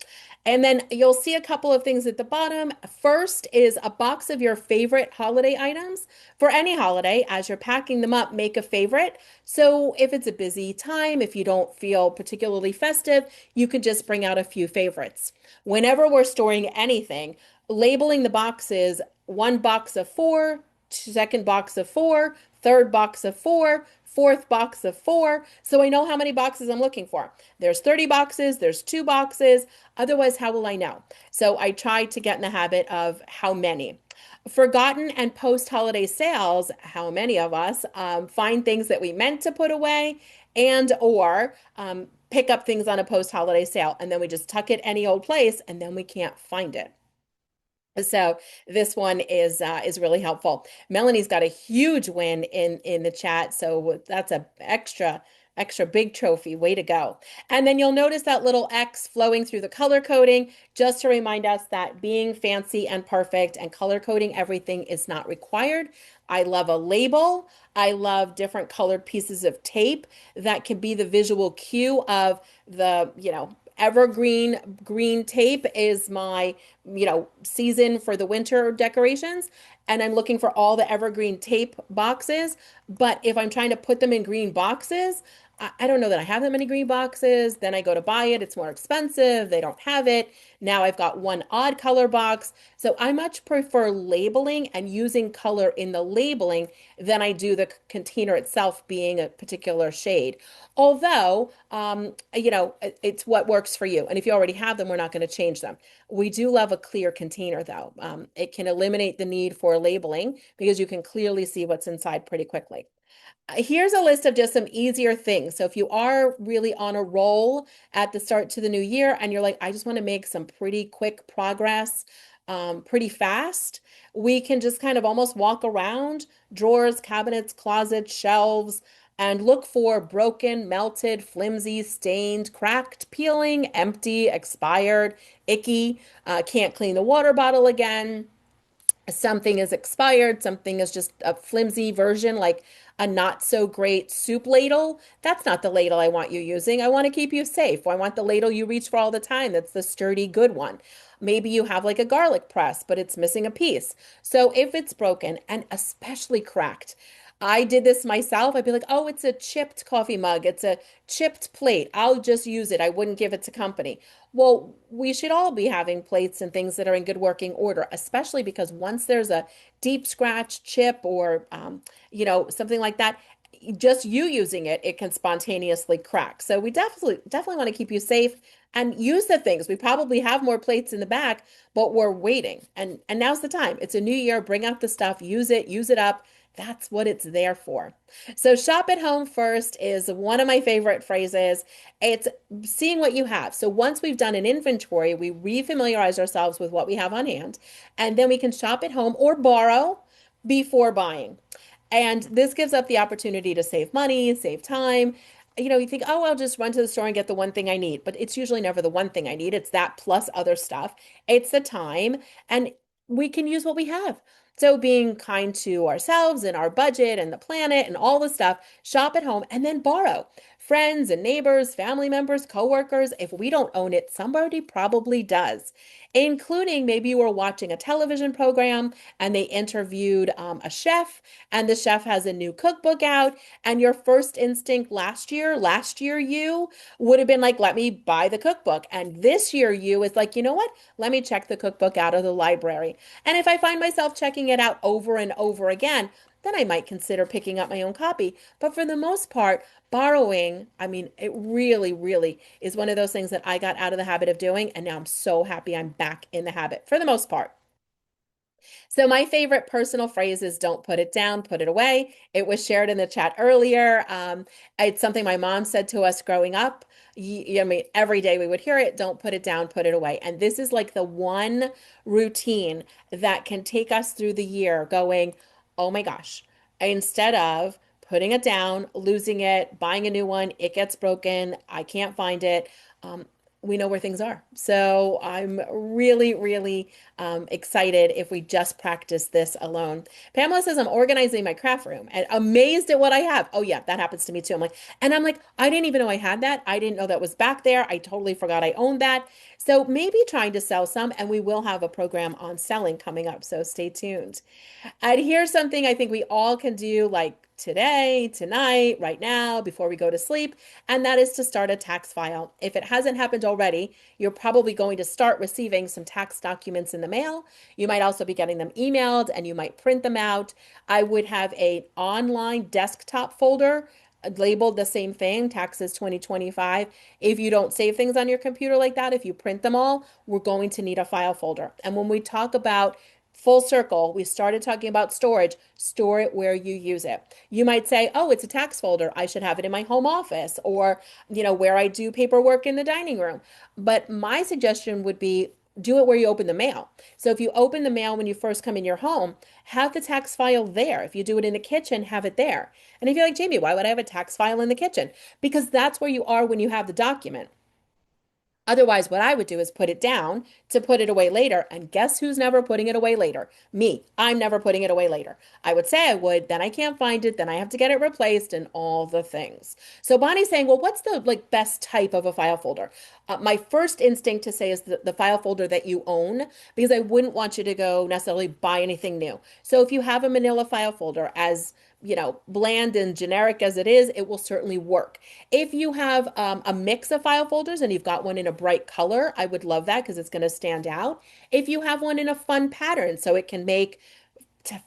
And then you'll see a couple of things at the bottom. First is a box of your favorite holiday items. For any holiday, as you're packing them up, make a favorite. So if it's a busy time, if you don't feel particularly festive, you can just bring out a few favorites. Whenever we're storing anything, labeling the boxes, one box of four, second box of four, third box of four, fourth box of four. So I know how many boxes I'm looking for. There's 30 boxes, there's 2 boxes. Otherwise, how will I know? So I try to get in the habit of how many. Forgotten and post-holiday sales, how many of us find things that we meant to put away and or pick up things on a post-holiday sale and then we just tuck it any old place and then we can't find it. So this one is really helpful. Melanie's got a huge win in the chat, so that's a extra extra big trophy. Way to go. And then you'll notice that little X flowing through the color coding, just to remind us that being fancy and perfect and color coding everything is not required. I love a label. I love different colored pieces of tape that can be the visual cue of evergreen green tape is my, season for the winter decorations. And I'm looking for all the evergreen tape boxes. But if I'm trying to put them in green boxes, I don't know that I have that many green boxes. Then I go to buy it. It's more expensive. They don't have it. Now I've got one odd color box. So I much prefer labeling and using color in the labeling than I do the container itself being a particular shade. Although, it's what works for you. And if you already have them, we're not going to change them. We do love a clear container, though. It can eliminate the need for labeling because you can clearly see what's inside pretty quickly. Here's a list of just some easier things. So if you are really on a roll at the start to the new year and you're like, I just want to make some pretty quick progress, pretty fast, we can just kind of almost walk around drawers, cabinets, closets, shelves, and look for broken, melted, flimsy, stained, cracked, peeling, empty, expired, icky, can't clean the water bottle again. Something is expired, something is just a flimsy version, like a not so great soup ladle. That's not the ladle I want you using. I want to keep you safe. I want the ladle you reach for all the time. That's the sturdy, good one. Maybe you have like a garlic press, but it's missing a piece. So if it's broken and especially cracked, I did this myself. I'd be like, oh, it's a chipped coffee mug. It's a chipped plate. I'll just use it. I wouldn't give it to company. Well, we should all be having plates and things that are in good working order, especially because once there's a deep scratch, chip, or something like that, just you using it, it can spontaneously crack. So we definitely want to keep you safe and use the things. We probably have more plates in the back, but we're waiting. And now's the time. It's a new year. Bring out the stuff, use it up. That's what it's there for. So shop at home first is one of my favorite phrases. It's seeing what you have. So once we've done an inventory, we refamiliarize ourselves with what we have on hand, and then we can shop at home or borrow before buying. And this gives up the opportunity to save money, save time. You think, oh, I'll just run to the store and get the one thing I need. But it's usually never the one thing I need. It's that plus other stuff. It's the time, and we can use what we have. So being kind to ourselves and our budget and the planet and all the stuff, shop at home and then borrow. Friends and neighbors, family members, coworkers, if we don't own it, somebody probably does, including maybe you were watching a television program and they interviewed a chef, and the chef has a new cookbook out, and your first instinct last year you would have been like, let me buy the cookbook. And this year you is like, you know what? Let me check the cookbook out of the library. And if I find myself checking it out over and over again, then I might consider picking up my own copy. But for the most part, borrowing, I mean, it really, really is one of those things that I got out of the habit of doing. And now I'm so happy I'm back in the habit for the most part. So my favorite personal phrase is don't put it down, put it away. It was shared in the chat earlier. It's something my mom said to us growing up. I mean, every day we would hear it, don't put it down, put it away. And this is like the one routine that can take us through the year going, oh my gosh, instead of putting it down, losing it, buying a new one, it gets broken, I can't find it. Um, we know where things are. So I'm really, really excited if we just practice this alone. Pamela says, I'm organizing my craft room and amazed at what I have. Oh, yeah, that happens to me too. I'm like, I didn't even know I had that. I didn't know that was back there. I totally forgot I owned that. So maybe trying to sell some, and we will have a program on selling coming up. So stay tuned. And here's something I think we all can do like today, tonight, right now, before we go to sleep, and that is to start a tax file. If it hasn't happened already, you're probably going to start receiving some tax documents in the mail. You might also be getting them emailed and you might print them out. I would have an online desktop folder labeled the same thing, taxes 2025. If you don't save things on your computer like that, if you print them all, we're going to need a file folder. And when we talk about full circle, we started talking about storage. Store it where you use it. You might say, oh, it's a tax folder. I should have it in my home office or, where I do paperwork in the dining room. But my suggestion would be do it where you open the mail. So if you open the mail when you first come in your home, have the tax file there. If you do it in the kitchen, have it there. And if you're like, Jamie, why would I have a tax file in the kitchen? Because that's where you are when you have the document. Otherwise, what I would do is put it down to put it away later. And guess who's never putting it away later? Me. I'm never putting it away later. I would say I would, then I can't find it, then I have to get it replaced and all the things. So Bonnie's saying, well, what's the like best type of a file folder? My first instinct to say is the file folder that you own, because I wouldn't want you to go necessarily buy anything new. So if you have a manila file folder, as bland and generic as it is, it will certainly work. If you have a mix of file folders and you've got one in a bright color, I would love that because it's going to stand out. If you have one in a fun pattern, so it can make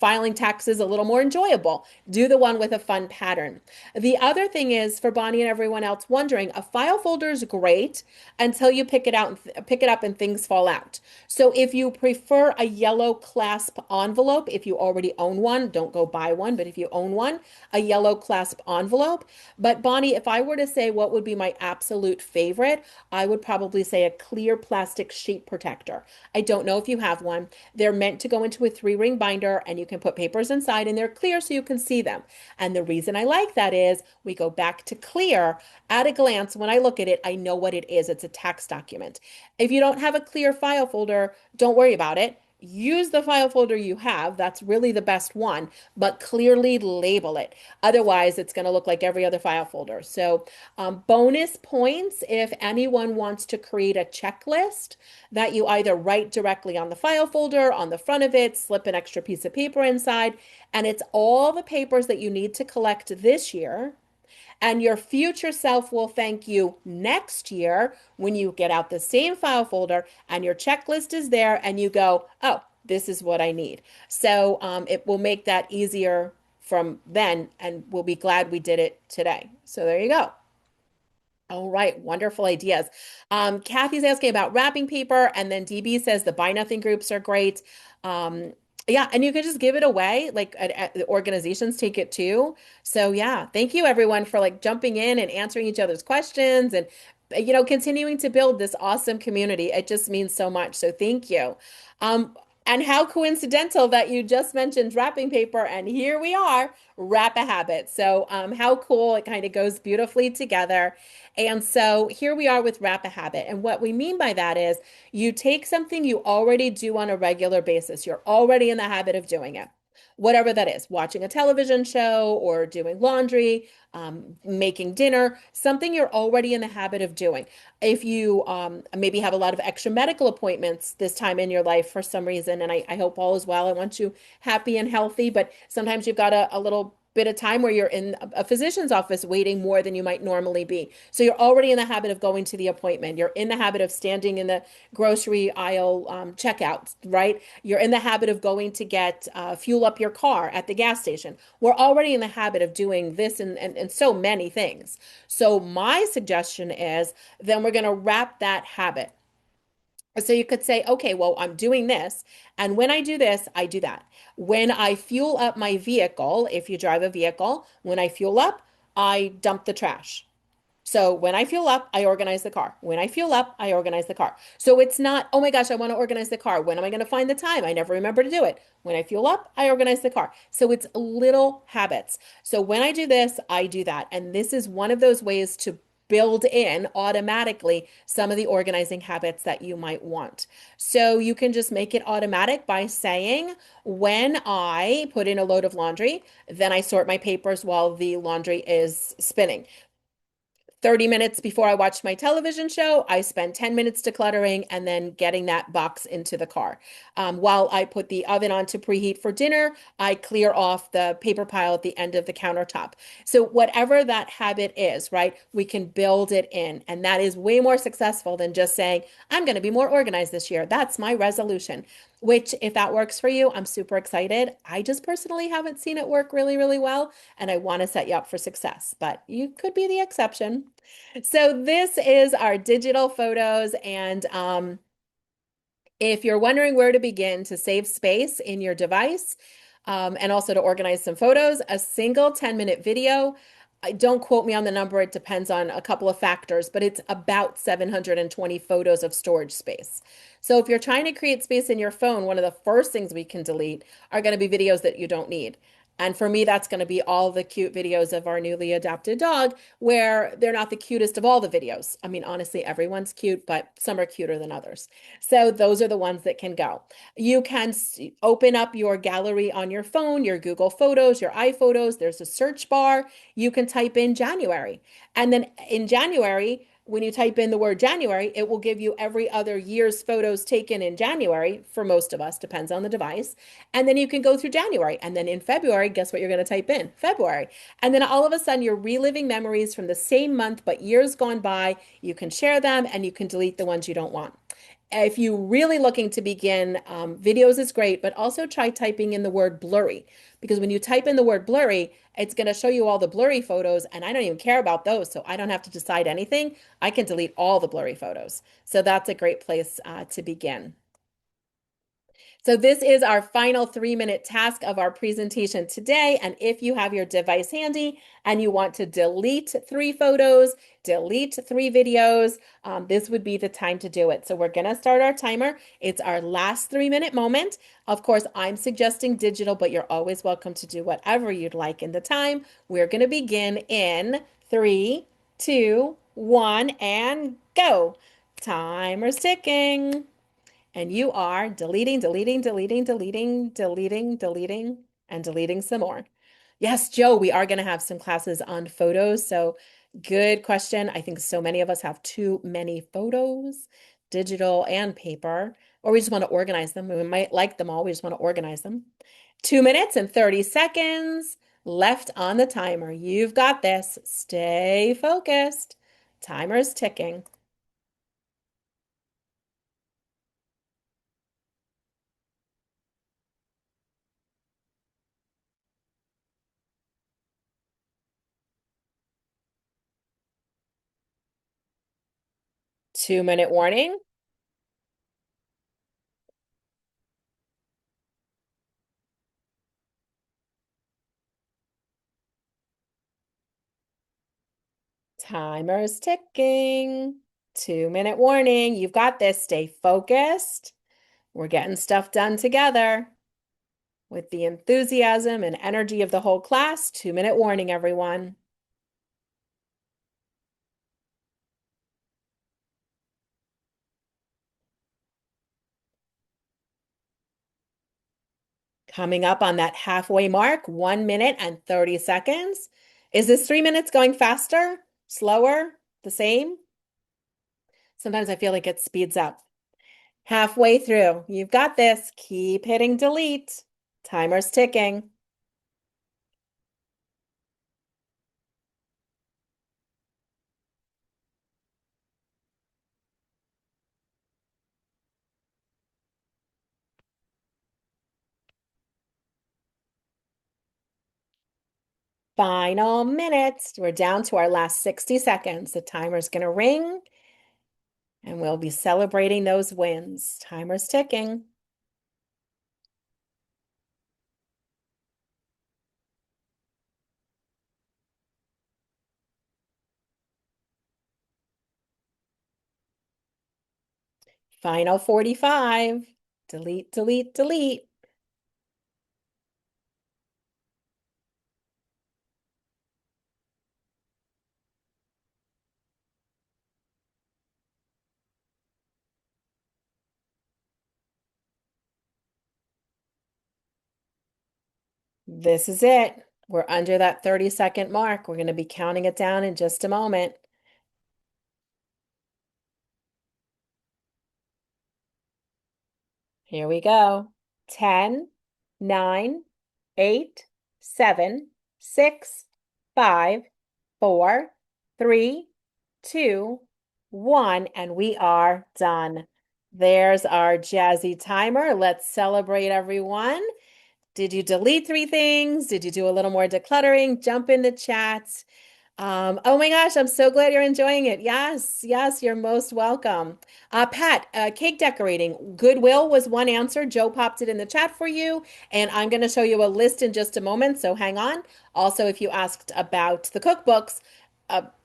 filing taxes a little more enjoyable, do the one with a fun pattern. The other thing is for Bonnie and everyone else wondering, a file folder is great until you pick it out and pick it up and things fall out. So if you prefer a yellow clasp envelope, if you already own one, don't go buy one, but if you own one, a yellow clasp envelope. But Bonnie, if I were to say what would be my absolute favorite, I would probably say a clear plastic sheet protector. I don't know if you have one. They're meant to go into a 3-ring binder and you can put papers inside and they're clear so you can see them. And the reason I like that is we go back to clear. At a glance, when I look at it, I know what it is. It's a tax document. If you don't have a clear file folder, don't worry about it. Use the file folder you have. That's really the best one, but clearly label it. Otherwise, it's going to look like every other file folder. So, bonus points if anyone wants to create a checklist that you either write directly on the file folder, on the front of it, slip an extra piece of paper inside, and it's all the papers that you need to collect this year. And your future self will thank you next year when you get out the same file folder and your checklist is there and you go, oh, this is what I need. So it will make that easier from then, and we'll be glad we did it today. So there you go. All right, wonderful ideas. Kathy's asking about wrapping paper, and then DB says the buy nothing groups are great. Um, yeah, and you can just give it away. Like the organizations take it too. So yeah, thank you everyone for like jumping in and answering each other's questions and continuing to build this awesome community. It just means so much. So thank you. Um, and how coincidental that you just mentioned wrapping paper, and here we are, wrap a habit. So how cool, it kind of goes beautifully together. And so here we are with wrap a habit. And what we mean by that is you take something you already do on a regular basis. You're already in the habit of doing it. Whatever that is, watching a television show or doing laundry, making dinner, something you're already in the habit of doing. If you maybe have a lot of extra medical appointments this time in your life for some reason, and I hope all is well. I want you happy and healthy, but sometimes you've got a little bit of time where you're in a physician's office waiting more than you might normally be. So you're already in the habit of going to the appointment. You're in the habit of standing in the grocery aisle checkout, right? You're in the habit of going to get fuel up your car at the gas station. We're already in the habit of doing this and so many things. So my suggestion is then we're going to wrap that habit. So you could say, okay, well, I'm doing this. And when I do this, I do that. When I fuel up my vehicle, if you drive a vehicle, when I fuel up, I dump the trash. So when I fuel up, I organize the car. When I fuel up, I organize the car. So it's not, oh my gosh, I want to organize the car. When am I going to find the time? I never remember to do it. When I fuel up, I organize the car. So it's little habits. So when I do this, I do that. And this is one of those ways to build in automatically some of the organizing habits that you might want. So you can just make it automatic by saying, when I put in a load of laundry, then I sort my papers while the laundry is spinning. 30 minutes before I watch my television show, I spend 10 minutes decluttering and then getting that box into the car. While I put the oven on to preheat for dinner, I clear off the paper pile at the end of the countertop. So whatever that habit is, right, we can build it in. And that is way more successful than just saying, I'm going to be more organized this year. That's my resolution. Which, if that works for you, I'm super excited. I just personally haven't seen it work really, really well, and I want to set you up for success, but you could be the exception. So this is our digital photos, and if you're wondering where to begin to save space in your device, and also to organize some photos, a single 10-minute video don't quote me on the number, it depends on a couple of factors, but it's about 720 photos of storage space. So if you're trying to create space in your phone, one of the first things we can delete are going to be videos that you don't need. And for me, that's going to be all the cute videos of our newly adopted dog, where they're not the cutest of all the videos. I mean, honestly, everyone's cute, but some are cuter than others. So those are the ones that can go. You can open up your gallery on your phone, your Google Photos, your iPhotos. There's a search bar. You can type in January. And then in January, when you type in the word January, it will give you every other year's photos taken in January for most of us, depends on the device. And then you can go through January. And then in February, guess what you're going to type in? February. And then all of a sudden, you're reliving memories from the same month, but years gone by. You can share them and you can delete the ones you don't want. If you're really looking to begin, videos is great, but also try typing in the word blurry, because when you type in the word blurry, it's going to show you all the blurry photos, and I don't even care about those, so I don't have to decide anything. I can delete all the blurry photos. So that's a great place to begin. So this is our final 3-minute task of our presentation today. And if you have your device handy and you want to delete 3 photos, delete 3 videos, this would be the time to do it. So we're going to start our timer. It's our last 3-minute moment. Of course, I'm suggesting digital, but you're always welcome to do whatever you'd like in the time. We're going to begin in 3, 2, 1, and go. Timer's ticking. And you are deleting, deleting, deleting, deleting, deleting, deleting, and deleting some more. Yes, Joe, we are going to have some classes on photos. So good question. I think so many of us have too many photos, digital and paper, or we just want to organize them. We might like them all. We just want to organize them. 2 minutes and 30 seconds left on the timer. You've got this. Stay focused. Timer's ticking. 2-minute warning. Timer's ticking. 2-minute warning. You've got this. Stay focused. We're getting stuff done together with the enthusiasm and energy of the whole class. 2-minute warning, everyone. Coming up on that halfway mark, 1 minute and 30 seconds. Is this 3 minutes going faster, slower, the same? Sometimes I feel like it speeds up. Halfway through. You've got this. Keep hitting delete. Timer's ticking. Final minutes. We're down to our last 60 seconds. The timer's going to ring and we'll be celebrating those wins. Timer's ticking. Final 45. Delete, delete, delete. This is it. We're under that 30-second mark. We're going to be counting it down in just a moment. Here we go. 10, 9, 8, 7, 6, 5, 4, 3, 2, 1, and we are done. There's our jazzy timer. Let's celebrate, everyone. Did you delete 3 things? Did you do a little more decluttering? Jump in the chat. Oh my gosh, I'm so glad you're enjoying it. Yes, yes, you're most welcome. Pat, cake decorating. Goodwill was one answer. Joe popped it in the chat for you, and I'm going to show you a list in just a moment, so hang on. Also, if you asked about the cookbooks,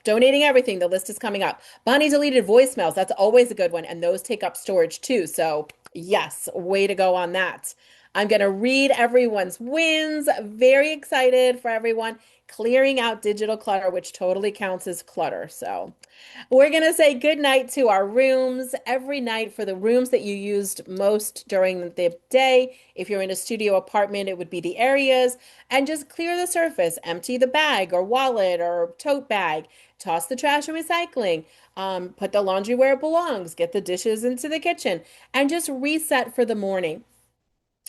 donating everything, the list is coming up. Bonnie deleted voicemails. That's always a good one, and those take up storage too. So, yes, way to go on that. I'm going to read everyone's wins. Very excited for everyone clearing out digital clutter, which totally counts as clutter. So we're going to say good night to our rooms every night for the rooms that you used most during the day. If you're in a studio apartment, it would be the areas, and just clear the surface, empty the bag or wallet or tote bag, toss the trash and recycling, put the laundry where it belongs, get the dishes into the kitchen, and just reset for the morning.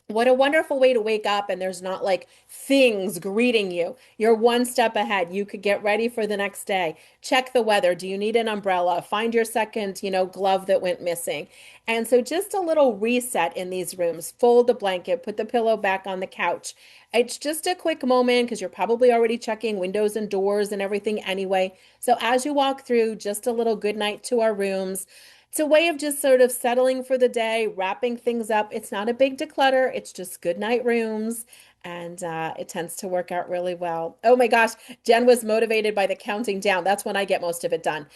What a wonderful way to wake up, and there's not like things greeting you. You're one step ahead. You could get ready for the next day. Check the weather. Do you need an umbrella? Find your second, glove that went missing. And so just a little reset in these rooms. Fold the blanket, put the pillow back on the couch. It's just a quick moment because you're probably already checking windows and doors and everything anyway. So as you walk through, just a little good night to our rooms. It's a way of just sort of settling for the day, wrapping things up. It's not a big declutter, it's just good night rooms. And it tends to work out really well. Oh my gosh, Jen was motivated by the counting down. That's when I get most of it done.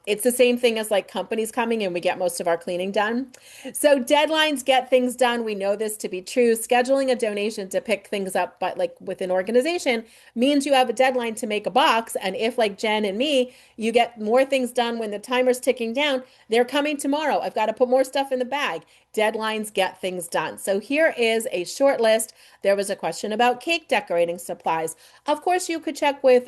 It's the same thing as like companies coming and we get most of our cleaning done. So deadlines get things done. We know this to be true. Scheduling a donation to pick things up, but like with an organization means you have a deadline to make a box. And if like Jen and me, you get more things done when the timer's ticking down, they're coming tomorrow. I've got to put more stuff in the bag. Deadlines get things done. So here is a short list. There was a question about cake decorating supplies. Of course, you could check with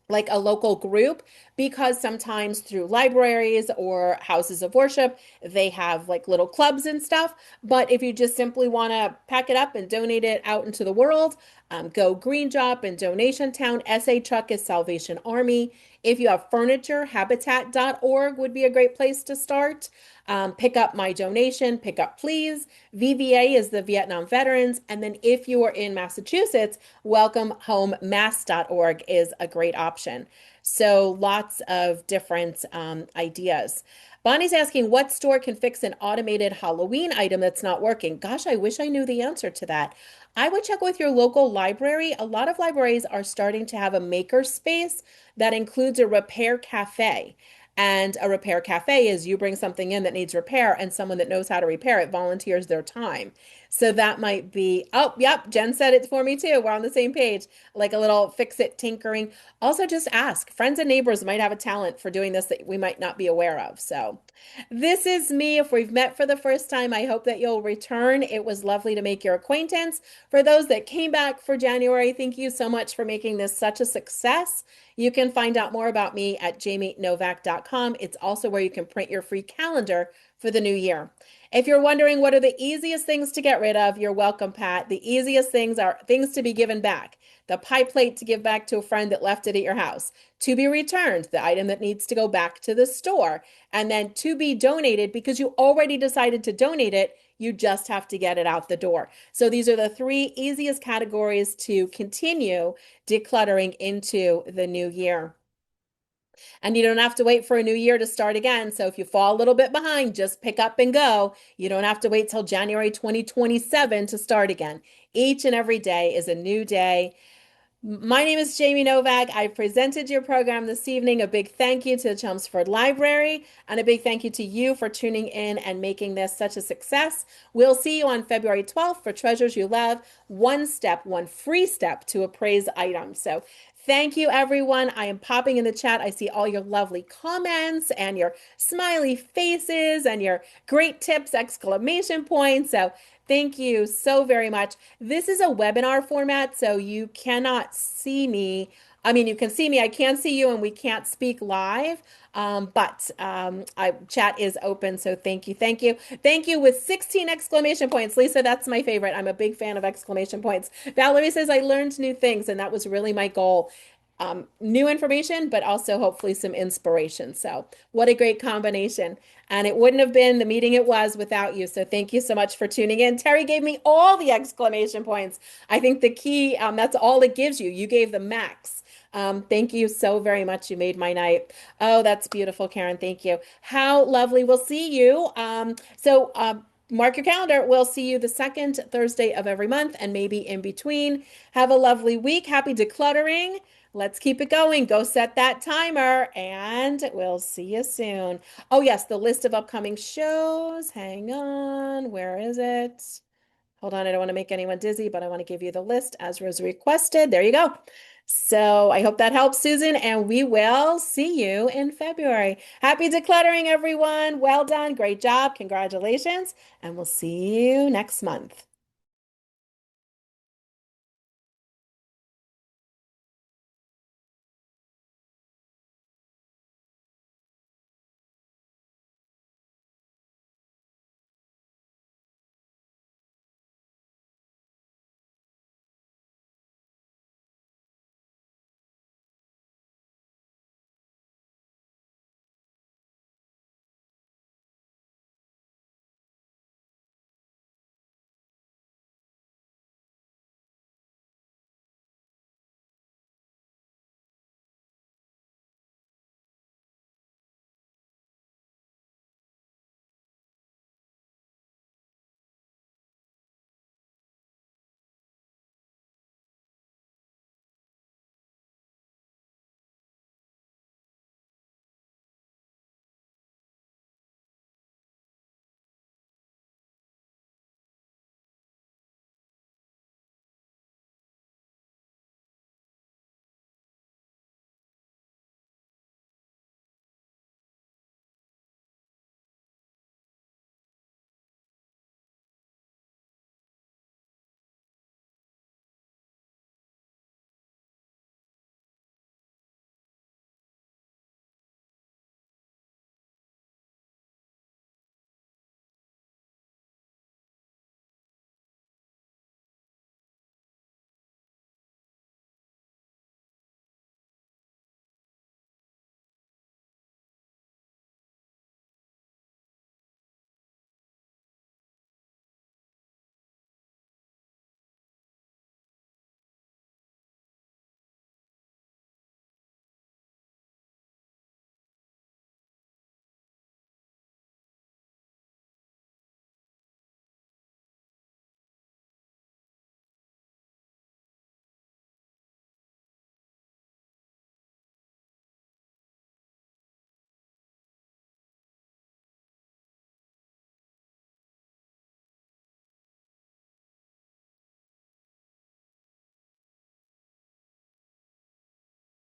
like a local group because sometimes through libraries or houses of worship they have like little clubs and stuff, but if you just simply want to pack it up and donate it out into the world, go Green Drop and Donation Town. SA Truck is Salvation Army. If you have furniture, habitat.org would be a great place to start. Pick up my donation, pick up please. VVA is the Vietnam Veterans. And then if you are in Massachusetts, welcome home mass.org is a great option. So lots of different ideas. Bonnie's asking what store can fix an automated Halloween item that's not working? Gosh, I wish I knew the answer to that. I would check with your local library. A lot of libraries are starting to have a maker space that includes a repair cafe. And a repair cafe is you bring something in that needs repair and someone that knows how to repair it volunteers their time. So that might be, oh, yep, Jen said it for me too. We're on the same page, like a little fix it tinkering. Also, just ask. Friends and neighbors might have a talent for doing this that we might not be aware of. So, this is me. If we've met for the first time, I hope that you'll return. It was lovely to make your acquaintance. For those that came back for January, thank you so much for making this such a success. You can find out more about me at jamienovak.com. It's also where you can print your free calendar for the new year. If you're wondering what are the easiest things to get rid of, you're welcome, Pat. The easiest things are things to be given back. The pie plate to give back to a friend that left it at your house. To be returned, the item that needs to go back to the store. And then to be donated because you already decided to donate it. You just have to get it out the door. So these are the three easiest categories to continue decluttering into the new year. And you don't have to wait for a new year to start again. So if you fall a little bit behind, just pick up and go. You don't have to wait till January 2027 to start again. Each and every day is a new day. My name is Jamie Novak. I presented your program this evening. A big thank you to the Chelmsford Library and a big thank you to you for tuning in and making this such a success. We'll see you on February 12th for Treasures You Love, one step, one free step to appraise items. So thank you, everyone. I am popping in the chat. I see all your lovely comments and your smiley faces and your great tips, exclamation points. So thank you so very much. This is a webinar format, so you cannot see me. I mean, you can see me, I can see you, and we can't speak live. Chat is open, so thank you, thank you, thank you with 16 exclamation points. Lisa, that's my favorite. I'm a big fan of exclamation points. Valerie says, I learned new things, and that was really my goal. New information, but also hopefully some inspiration. So what a great combination. And it wouldn't have been the meeting it was without you. So thank you so much for tuning in. Terry gave me all the exclamation points. I think the key, that's all it gives you. You gave the max. Thank you so very much. You made my night. Oh, that's beautiful, Karen. Thank you. How lovely. We'll see you. Mark your calendar. We'll see you the second Thursday of every month and maybe in between. Have a lovely week. Happy decluttering. Let's keep it going. Go set that timer and we'll see you soon. Oh, yes, the list of upcoming shows. Hang on. Where is it? Hold on, I don't want to make anyone dizzy, but I want to give you the list as was requested. There you go. So I hope that helps, Susan, and we will see you in February. Happy decluttering, everyone. Well done. Great job. Congratulations. And we'll see you next month.